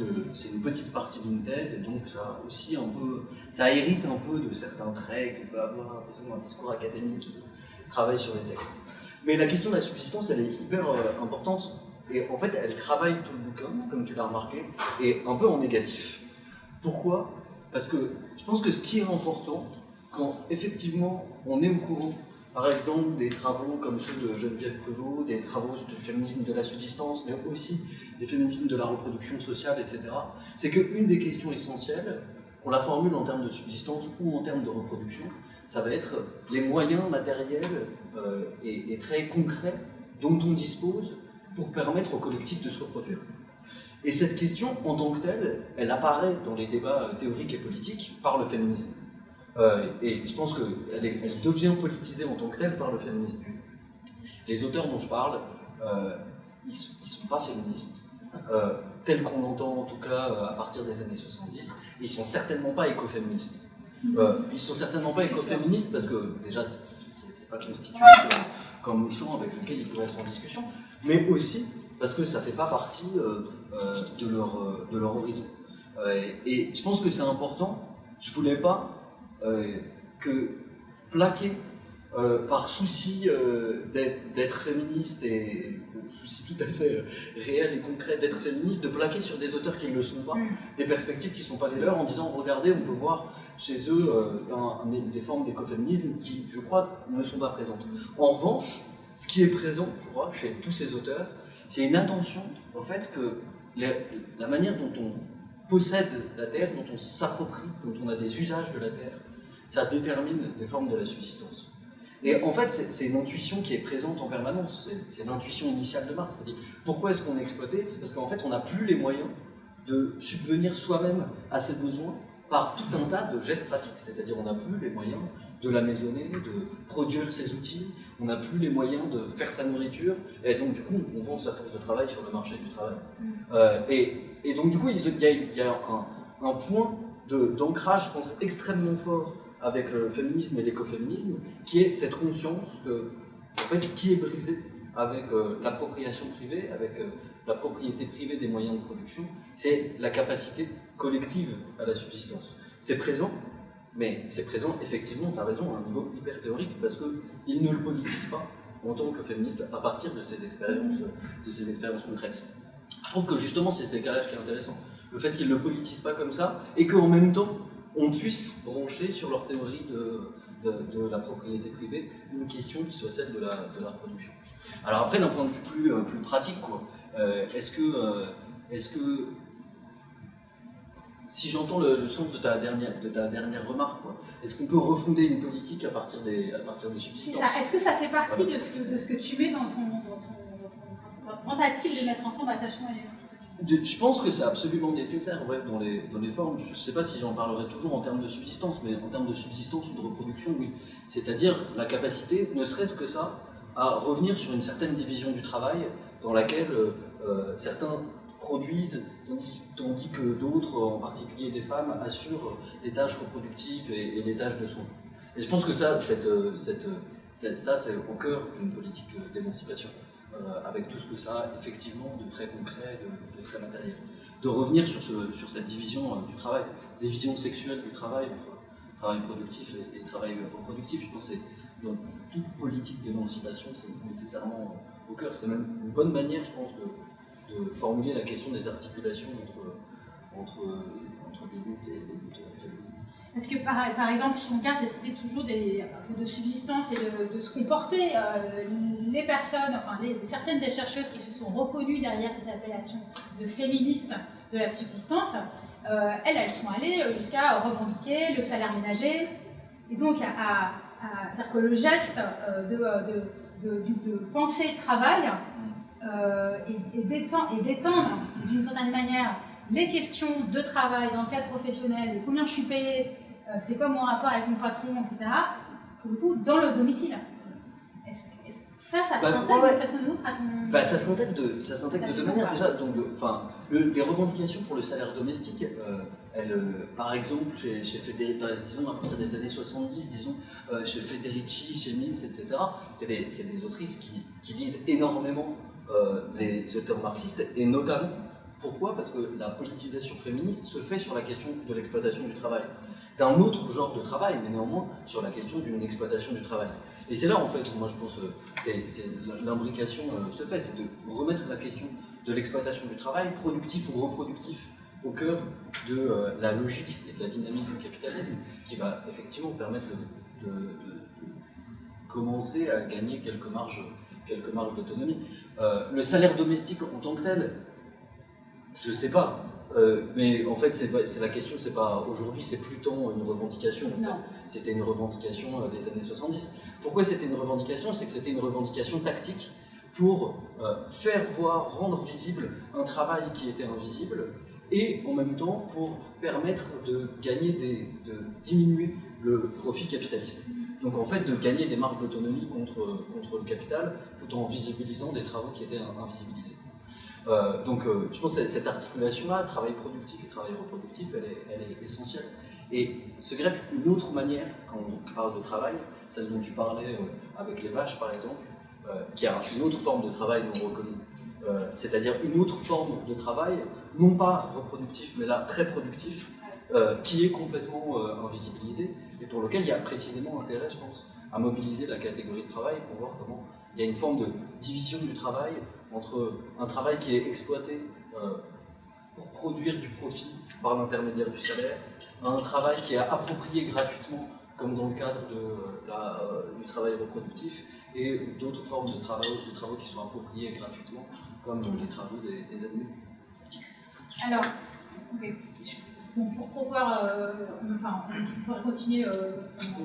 d'une thèse, et donc ça aussi un peu, ça hérite un peu de certains traits qu'on peut avoir dans un discours académique, de travail sur les textes. Mais la question de la subsistance, elle est hyper importante, et en fait, elle travaille tout le bouquin, comme tu l'as remarqué, et un peu en négatif. Pourquoi? Parce que je pense que ce qui est important, quand effectivement on est au courant, par exemple, des travaux comme ceux de Geneviève Prévost, des travaux de féminisme de la subsistance, mais aussi des féminismes de la reproduction sociale, etc., c'est qu'une des questions essentielles, qu'on la formule en termes de subsistance ou en termes de reproduction, ça va être les moyens matériels et très concrets dont on dispose pour permettre au collectif de se reproduire. Et cette question, en tant que telle, elle apparaît dans les débats théoriques et politiques par le féminisme. Et je pense qu'elle devient politisée en tant que telle par le féminisme. Les auteurs dont je parle, ils ne sont pas féministes, tels qu'on l'entend en tout cas à partir des années 70, et ils ne sont certainement pas écoféministes. Ils ne sont certainement pas écoféministes parce que déjà, c'est pas constitué comme champ avec lequel ils pourraient être en discussion, mais aussi parce que ça ne fait pas partie de leur horizon. Et je pense que c'est important, je ne voulais pas que plaquer par souci d'être féministe et souci tout à fait réel et concret d'être féministe, de plaquer sur des auteurs qui ne le sont pas, des perspectives qui ne sont pas les leurs, en disant regardez, on peut voir chez eux des formes d'écoféminisme qui, je crois, ne sont pas présentes. En revanche, ce qui est présent, je crois, chez tous ces auteurs, c'est une attention au fait que la manière dont on possède la Terre, dont on s'approprie, dont on a des usages de la Terre, ça détermine les formes de la subsistance. Et en fait, c'est une intuition qui est présente en permanence, c'est l'intuition initiale de Marx. C'est-à-dire, pourquoi est-ce qu'on est exploité? C'est parce qu'en fait, on n'a plus les moyens de subvenir soi-même à ses besoins par tout un tas de gestes pratiques. C'est-à-dire, on n'a plus les moyens de la maisonner, de produire ses outils, on n'a plus les moyens de faire sa nourriture, et donc du coup, on vend sa force de travail sur le marché du travail. Et donc du coup, il y a un point d'ancrage, je pense, extrêmement fort avec le féminisme et l'écoféminisme, qui est cette conscience que, en fait, ce qui est brisé avec l'appropriation privée, avec la propriété privée des moyens de production, c'est la capacité collective à la subsistance. C'est présent, mais c'est présent, effectivement, tu as raison, à un niveau hyper théorique, parce qu'ils ne le politisent pas en tant que féministes à partir de ces expériences concrètes. Je trouve que justement, c'est ce décalage qui est intéressant. Le fait qu'ils ne le politisent pas comme ça, et qu'en même temps, on puisse brancher sur leur théorie de la propriété privée une question qui soit celle de la reproduction. Alors après, d'un point de vue plus pratique, quoi, est-ce que si j'entends le sens de ta dernière remarque, est-ce qu'on peut refonder une politique à partir des subsistances? Est-ce que ça fait partie de ce que tu mets dans ton tentative de mettre ensemble attachement et l'émancipation? Je pense que c'est absolument nécessaire dans les formes. Je ne sais pas si j'en parlerai toujours en termes de subsistance, mais en termes de subsistance ou de reproduction, oui. C'est-à-dire la capacité, ne serait-ce que ça, à revenir sur une certaine division du travail dans laquelle certains produisent, tandis que d'autres, en particulier des femmes, assurent les tâches reproductives et les tâches de soins. Et je pense que ça, c'est au cœur d'une politique d'émancipation. Avec tout ce que ça a effectivement de très concret, de très matériel. De revenir sur cette division du travail, division sexuelle du travail entre travail productif et travail reproductif. Je pense que dans toute politique d'émancipation, c'est nécessairement au cœur. C'est même une bonne manière, je pense, de formuler la question des articulations entre des luttes et des luttes féministes. Parce que par exemple, si on regarde cette idée toujours de subsistance et de se comporter, les personnes, enfin certaines des chercheuses qui se sont reconnues derrière cette appellation de féministe de la subsistance, elles sont allées jusqu'à revendiquer le salaire ménager, et donc c'est-à-dire que le geste de penser travail et d'étendre d'une certaine manière les questions de travail dans le cadre professionnel, de combien je suis payé, c'est quoi mon rapport avec mon patron, etc., pour le coup, dans le domicile. Est-ce que ça s'intègre d'une façon ou d'une autre à ton... Ça s'intègre de deux manières. Déjà, donc, les revendications pour le salaire domestique, par exemple, chez Federici, disons à partir des années 70, chez Federici, chez Mills, etc., c'est des autrices qui lisent énormément les auteurs marxistes, et notamment, pourquoi? Parce que la politisation féministe se fait sur la question de l'exploitation du travail. D'un autre genre de travail, mais néanmoins sur la question d'une exploitation du travail. Et c'est là, en fait, moi je pense que l'imbrication se fait, c'est de remettre la question de l'exploitation du travail, productif ou reproductif, au cœur de la logique et de la dynamique du capitalisme, qui va effectivement permettre de commencer à gagner quelques marges d'autonomie. Le salaire domestique en tant que tel, je sais pas. Mais en fait, c'est la question, c'est pas aujourd'hui, c'est plus tant une revendication. En Non. fait. C'était une revendication des années 70. Pourquoi c'était une revendication? C'est que c'était une revendication tactique pour faire voir, rendre visible un travail qui était invisible, et en même temps pour permettre de gagner de diminuer le profit capitaliste. Donc en fait de gagner des marges d'autonomie contre le capital tout en visibilisant des travaux qui étaient invisibilisés. Donc je pense que cette articulation-là, travail productif et travail reproductif, elle est essentielle. Et se greffe une autre manière, quand on parle de travail, celle dont tu parlais avec les vaches par exemple, qui a une autre forme de travail non reconnue. C'est-à-dire une autre forme de travail, non pas reproductif, mais là très productif, qui est complètement invisibilisé, et pour lequel il y a précisément intérêt, je pense, à mobiliser la catégorie de travail pour voir comment il y a une forme de division du travail entre un travail qui est exploité pour produire du profit par l'intermédiaire du salaire, un travail qui est approprié gratuitement, comme dans le cadre du travail reproductif, et d'autres formes de travaux qui sont appropriés gratuitement, comme les travaux des animaux. Alors, okay. Bon, pour pouvoir on pourrait continuer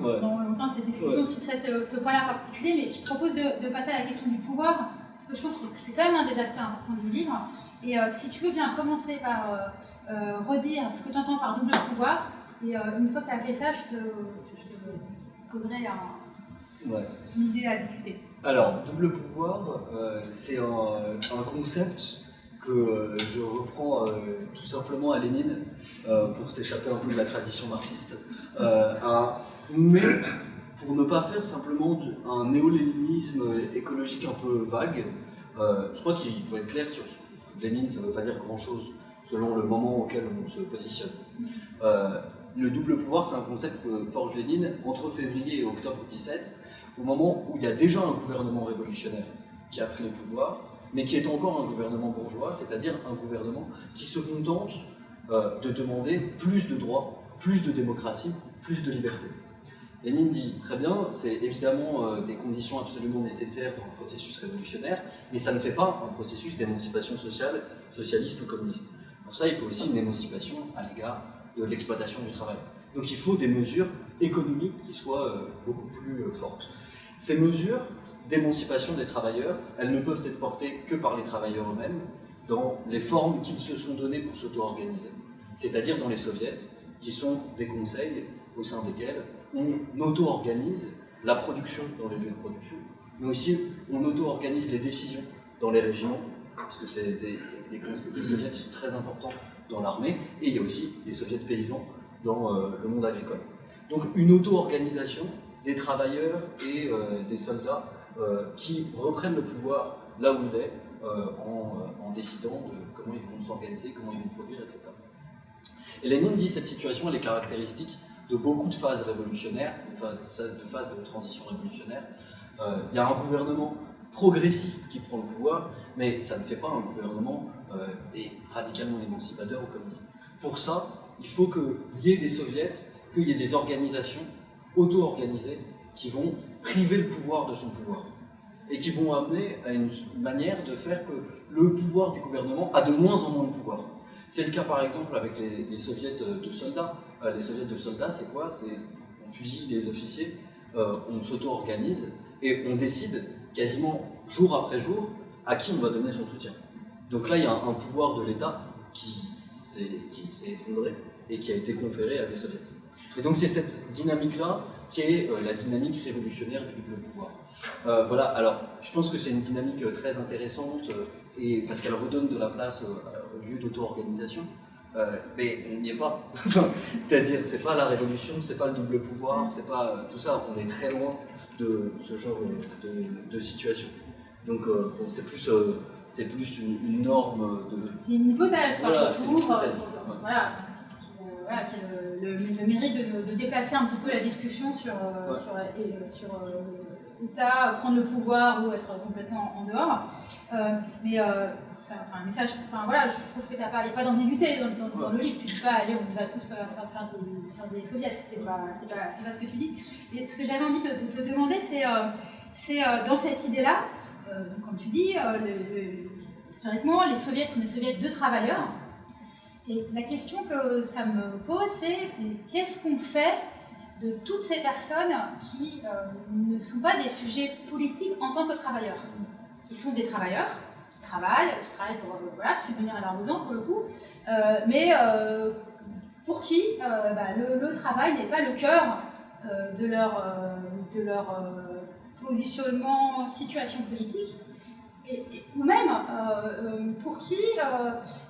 dans longtemps cette discussion sur ce point-là particulier, mais je propose de passer à la question du pouvoir, parce que je pense que c'est quand même un des aspects importants du livre. Et si tu veux bien commencer par redire ce que tu entends par double pouvoir, et une fois que tu as fait ça, je te poserai une idée à discuter. Alors, double pouvoir, c'est un concept que je reprends tout simplement à Lénine pour s'échapper un peu de la tradition marxiste, mais pour ne pas faire simplement un néo-léninisme écologique un peu vague. Je crois qu'il faut être clair sur Lénine, ça ne veut pas dire grand-chose selon le moment auquel on se positionne. Le double pouvoir, c'est un concept que forge Lénine entre février et octobre 17, au moment où il y a déjà un gouvernement révolutionnaire qui a pris le pouvoir, mais qui est encore un gouvernement bourgeois, c'est-à-dire un gouvernement qui se contente de demander plus de droits, plus de démocratie, plus de liberté. Lénine dit très bien, c'est évidemment des conditions absolument nécessaires pour un processus révolutionnaire, mais ça ne fait pas un processus d'émancipation sociale, socialiste ou communiste. Pour ça, il faut aussi une émancipation à l'égard de l'exploitation du travail. Donc il faut des mesures économiques qui soient beaucoup plus fortes. Ces mesures d'émancipation des travailleurs, elles ne peuvent être portées que par les travailleurs eux-mêmes, dans les formes qu'ils se sont données pour s'auto-organiser. C'est-à-dire dans les soviets, qui sont des conseils au sein desquels on auto-organise la production dans les lieux de production, mais aussi on auto-organise les décisions dans les régiments, parce que les soviets sont très importants dans l'armée, et il y a aussi des soviets paysans dans le monde agricole. Donc une auto-organisation des travailleurs et des soldats qui reprennent le pouvoir là où il est, en décidant de comment ils vont s'organiser, comment ils vont produire, etc. Et Lénine dit que cette situation elle est caractéristique de beaucoup de phases révolutionnaires, de phases de transition révolutionnaire. Il y a un gouvernement progressiste qui prend le pouvoir, mais ça ne fait pas un gouvernement radicalement émancipateur ou communiste. Pour ça, il faut qu'il y ait des soviets, qu'il y ait des organisations auto-organisées qui vont priver le pouvoir de son pouvoir et qui vont amener à une manière de faire que le pouvoir du gouvernement a de moins en moins de pouvoir. C'est le cas par exemple avec les soviets de soldats. Les soviets de soldats, c'est quoi? On fusille les officiers, on s'auto-organise et on décide quasiment jour après jour à qui on va donner son soutien. Donc là, il y a un pouvoir de l'État qui s'est effondré et qui a été conféré à des soviets. Et donc c'est cette dynamique-là qui est la dynamique révolutionnaire du double pouvoir. Voilà, alors je pense que c'est une dynamique très intéressante et parce qu'elle redonne de la place au lieu d'auto-organisation, mais on n'y est pas. C'est-à-dire, c'est pas la révolution, c'est pas le double pouvoir, c'est pas tout ça, on est très loin de ce genre de situation. Donc bon, c'est plus une norme de... C'est une hypothèse, voilà, je trouve, qui a le mérite de déplacer un petit peu la discussion sur l'État, prendre le pouvoir ou être complètement en dehors. Mais c'est un message, je trouve que il n'y a pas d'ambiguïté dans le livre. Tu ne dis pas, allez, on y va tous faire des soviets, c'est pas ce que tu dis. Et ce que j'avais envie de te demander, c'est dans cette idée-là, comme tu dis, historiquement, les soviets sont des soviets de travailleurs. Et la question que ça me pose, c'est qu'est-ce qu'on fait de toutes ces personnes qui ne sont pas des sujets politiques en tant que travailleurs, qui sont des travailleurs, qui travaillent pour voilà, subvenir à leurs besoins pour le coup, mais pour qui le travail n'est pas le cœur de leur positionnement, situation politique, ou même pour qui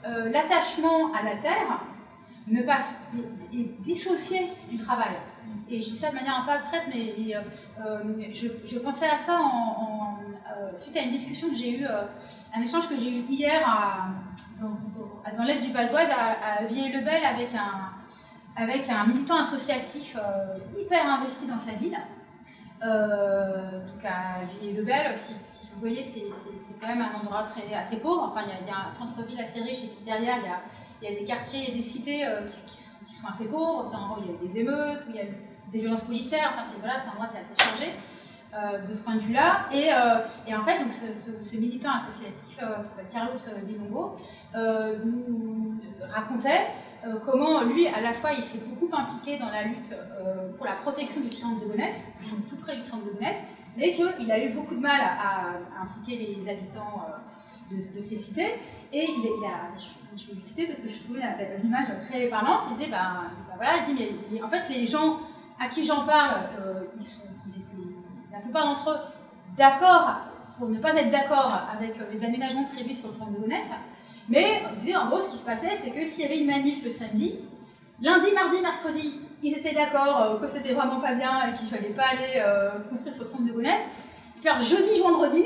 l'attachement à la terre est dissocié du travail. Et je dis ça de manière un peu abstraite, mais je pensais à ça suite à une discussion que j'ai eue, un échange que j'ai eu hier dans l'est du Val d'Oise, à Villers-le-Bel, avec un militant associatif hyper investi dans sa ville. Donc à Villers-le-Bel, si vous voyez, c'est quand même un endroit assez pauvre. Enfin, il y a un centre-ville assez riche, et puis derrière, il y a des quartiers et des cités qui sont assez pauvres. C'est un endroit où il y a eu des émeutes, où il y a eu des violences policières. Enfin, c'est un endroit qui est assez chargé de ce point de vue-là. Et en fait, donc, ce militant associatif, qui s'appelle Carlos Bilongo, nous racontait comment lui, à la fois, il s'est beaucoup impliqué dans la lutte pour la protection du triangle de Gonesse, tout près du triangle de Gonesse, mais qu'il a eu beaucoup de mal à impliquer les habitants de ces cités. Et je vais le citer parce que je trouvais l'image très parlante. Il disait, il dit, mais en fait, les gens à qui j'en parle, ils étaient, la plupart d'entre eux, d'accord pour ne pas être d'accord avec les aménagements prévus sur le triangle de Gonesse. Mais il disait, en gros, ce qui se passait, c'est que s'il y avait une manif le samedi, lundi, mardi, mercredi, ils étaient d'accord que c'était vraiment pas bien et qu'il fallait pas aller construire sur le triangle de Gonesse. Et puis alors, jeudi, vendredi,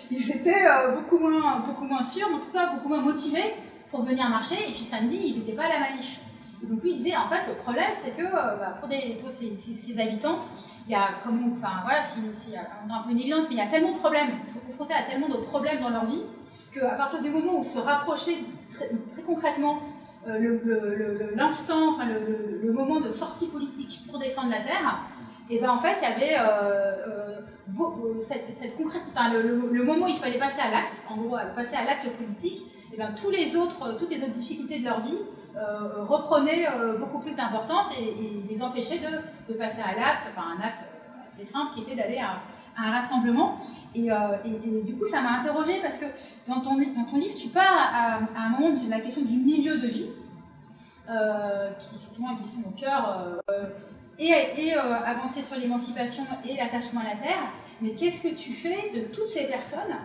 ils étaient beaucoup moins sûrs, mais en tout cas beaucoup moins motivés pour venir marcher. Et puis samedi, ils n'étaient pas à la manif. Et donc lui, il disait, en fait, le problème, c'est que pour ces habitants, il y a, on a un peu une évidence, mais il y a tellement de problèmes, ils sont confrontés à tellement de problèmes dans leur vie, qu'à partir du moment où se rapprocher très concrètement l'instant, le moment de sortie politique pour défendre la terre, et ben en fait il y avait cette concrétisation, le moment où il fallait passer à l'acte, en gros passer à l'acte politique, et ben toutes les autres difficultés de leur vie reprenaient beaucoup plus d'importance et les empêchaient de passer à l'acte, un acte assez simple qui était d'aller à un rassemblement. Et du coup, ça m'a interrogée parce que dans ton livre, tu parles à un moment de la question du milieu de vie, qui effectivement est une question au cœur, et avancer sur l'émancipation et l'attachement à la terre. Mais qu'est-ce que tu fais de toutes ces personnes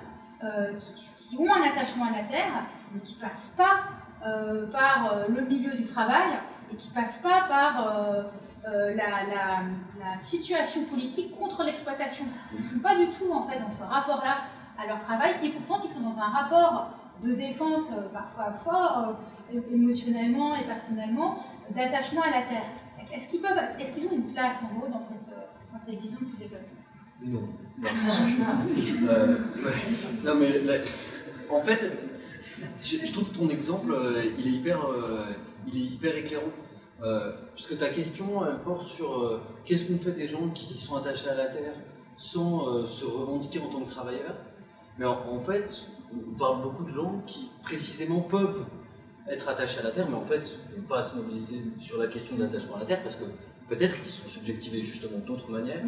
qui ont un attachement à la terre, mais qui ne passent pas par le milieu du travail et qui ne passent pas par la situation politique contre l'exploitation. Ils ne sont pas du tout en fait dans ce rapport-là à leur travail, et pourtant ils sont dans un rapport de défense parfois fort, émotionnellement et personnellement, d'attachement à la terre. Est-ce qu'ils ont une place en gros dans cette vision que tu développes? Non. Non mais en fait, je trouve ton exemple, il est hyper éclairant. Puisque ta question, elle porte sur qu'est-ce qu'on fait des gens qui sont attachés à la terre sans se revendiquer en tant que travailleurs. Mais en fait, on parle beaucoup de gens qui précisément peuvent être attachés à la terre, mais en fait, ne vont pas se mobiliser sur la question de l'attachement à la terre parce que peut-être qu'ils sont subjectivés justement d'autres manières,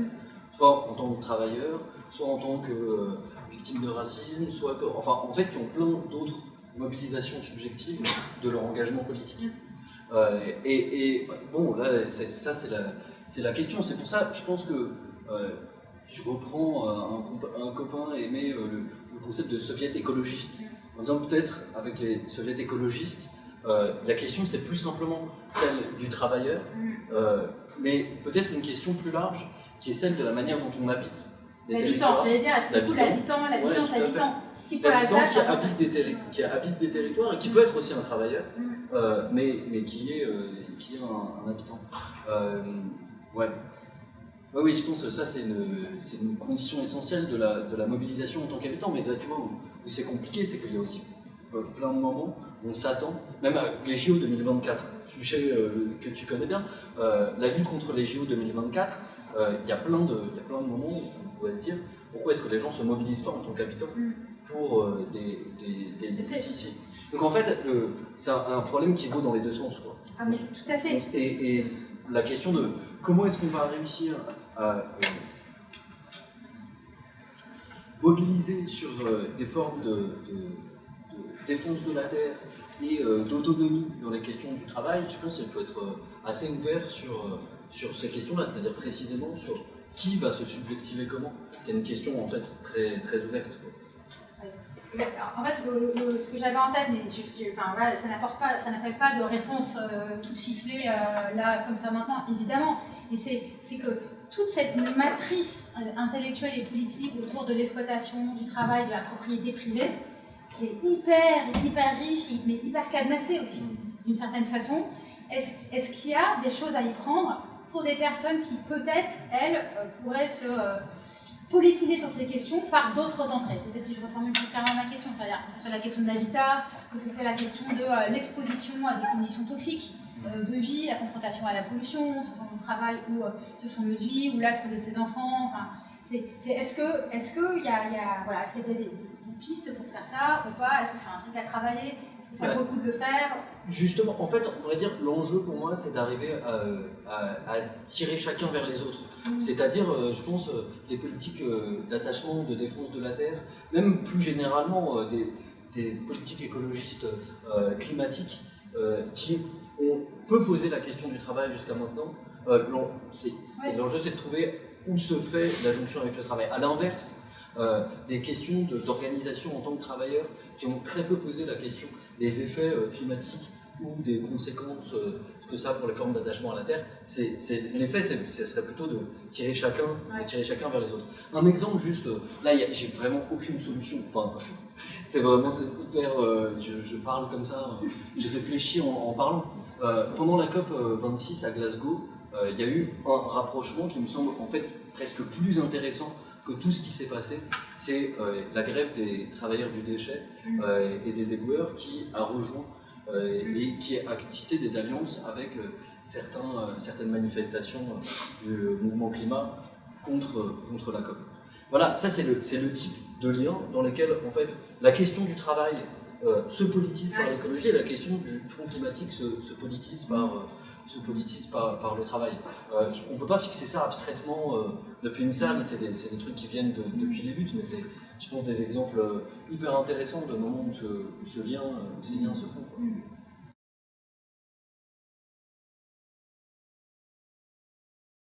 soit en tant que travailleurs, soit en tant que victimes de racisme, en fait, qui ont plein d'autres mobilisations subjectives de leur engagement politique. Bon, là, c'est la question. C'est pour ça, je pense que je reprends un copain aimé le concept de soviet écologiste. En disant peut-être avec les soviets écologistes, la question c'est plus simplement celle du travailleur, mais peut-être une question plus large qui est celle de la manière dont on habite. L'habitant, j'allais dire, est-ce que du coup l'habitant qui habite des territoires et qui peut être aussi un travailleur, mais qui est un habitant. Oui, je pense que ça c'est une condition essentielle de la mobilisation en tant qu'habitant, mais là tu vois où c'est compliqué, c'est qu'il y a aussi plein de moments où on s'attend, même avec les JO 2024, sujet que tu connais bien, la lutte contre les JO 2024, il y a plein de moments où on pourrait se dire pourquoi est-ce que les gens ne se mobilisent pas en tant qu'habitants pour des luttes ici. Donc en fait, c'est un problème qui vaut dans les deux sens, quoi. Ah, mais tout à fait. Et la question de comment est-ce qu'on va réussir à mobiliser sur des formes de défense de la terre et d'autonomie dans les questions du travail, je pense qu'il faut être assez ouvert sur ces questions-là, c'est-à-dire précisément sur qui va se subjectiver comment. C'est une question en fait très, très ouverte, quoi. En fait, ce que j'avais en tête, mais enfin, voilà, ça n'appelle pas de réponse toute ficelée là, comme ça maintenant, évidemment. Et c'est que toute cette matrice intellectuelle et politique autour de l'exploitation, du travail, de la propriété privée, qui est hyper riche, mais hyper cadenassée aussi, d'une certaine façon, est-ce qu'il y a des choses à y prendre pour des personnes qui, peut-être, elles, pourraient se politiser sur ces questions par d'autres entrées? Peut-être si je reformule plus clairement ma question, c'est-à-dire que ce soit la question de l'habitat, que ce soit la question de l'exposition à des conditions toxiques de vie, la confrontation à la pollution, ce sont le travail ou ce sont le lieu de vie, ou l'aspect de ses enfants. Enfin, est-ce qu'il y a voilà, est-ce qu'il y a déjà des pistes pour faire ça ou pas? Est-ce que c'est un truc à travailler? Est-ce que ça vaut le coup de le faire? Justement, en fait, on pourrait dire l'enjeu pour moi, c'est d'arriver à tirer chacun vers les autres. C'est-à-dire, je pense, les politiques d'attachement, de défense de la terre, même plus généralement des politiques écologistes climatiques qui on peut poser la question du travail jusqu'à maintenant. L'enjeu, c'est de trouver où se fait la jonction avec le travail. À l'inverse, des questions d'organisation en tant que travailleurs qui ont très peu posé la question des effets climatiques ou des conséquences que ça a pour les formes d'attachement à la terre. L'effet, ce serait plutôt de tirer chacun vers les autres. Un exemple juste, là, j'ai vraiment aucune solution. Enfin, c'est vraiment hyper. Je parle comme ça, je réfléchis en parlant. Pendant la COP 26 à Glasgow, il y a eu un rapprochement qui me semble en fait presque plus intéressant que tout ce qui s'est passé. C'est la grève des travailleurs du déchet et des éboueurs qui a rejoint et qui a tissé des alliances avec certaines manifestations du mouvement climat contre la COP. Voilà, ça c'est le type de lien dans lequel en fait la question du travail se politise par l'écologie et la question du front climatique se politise par le travail. On ne peut pas fixer ça abstraitement depuis une salle, c'est des trucs qui viennent depuis les luttes, mais c'est, je pense, des exemples hyper intéressants de moments où ces liens se font, quoi.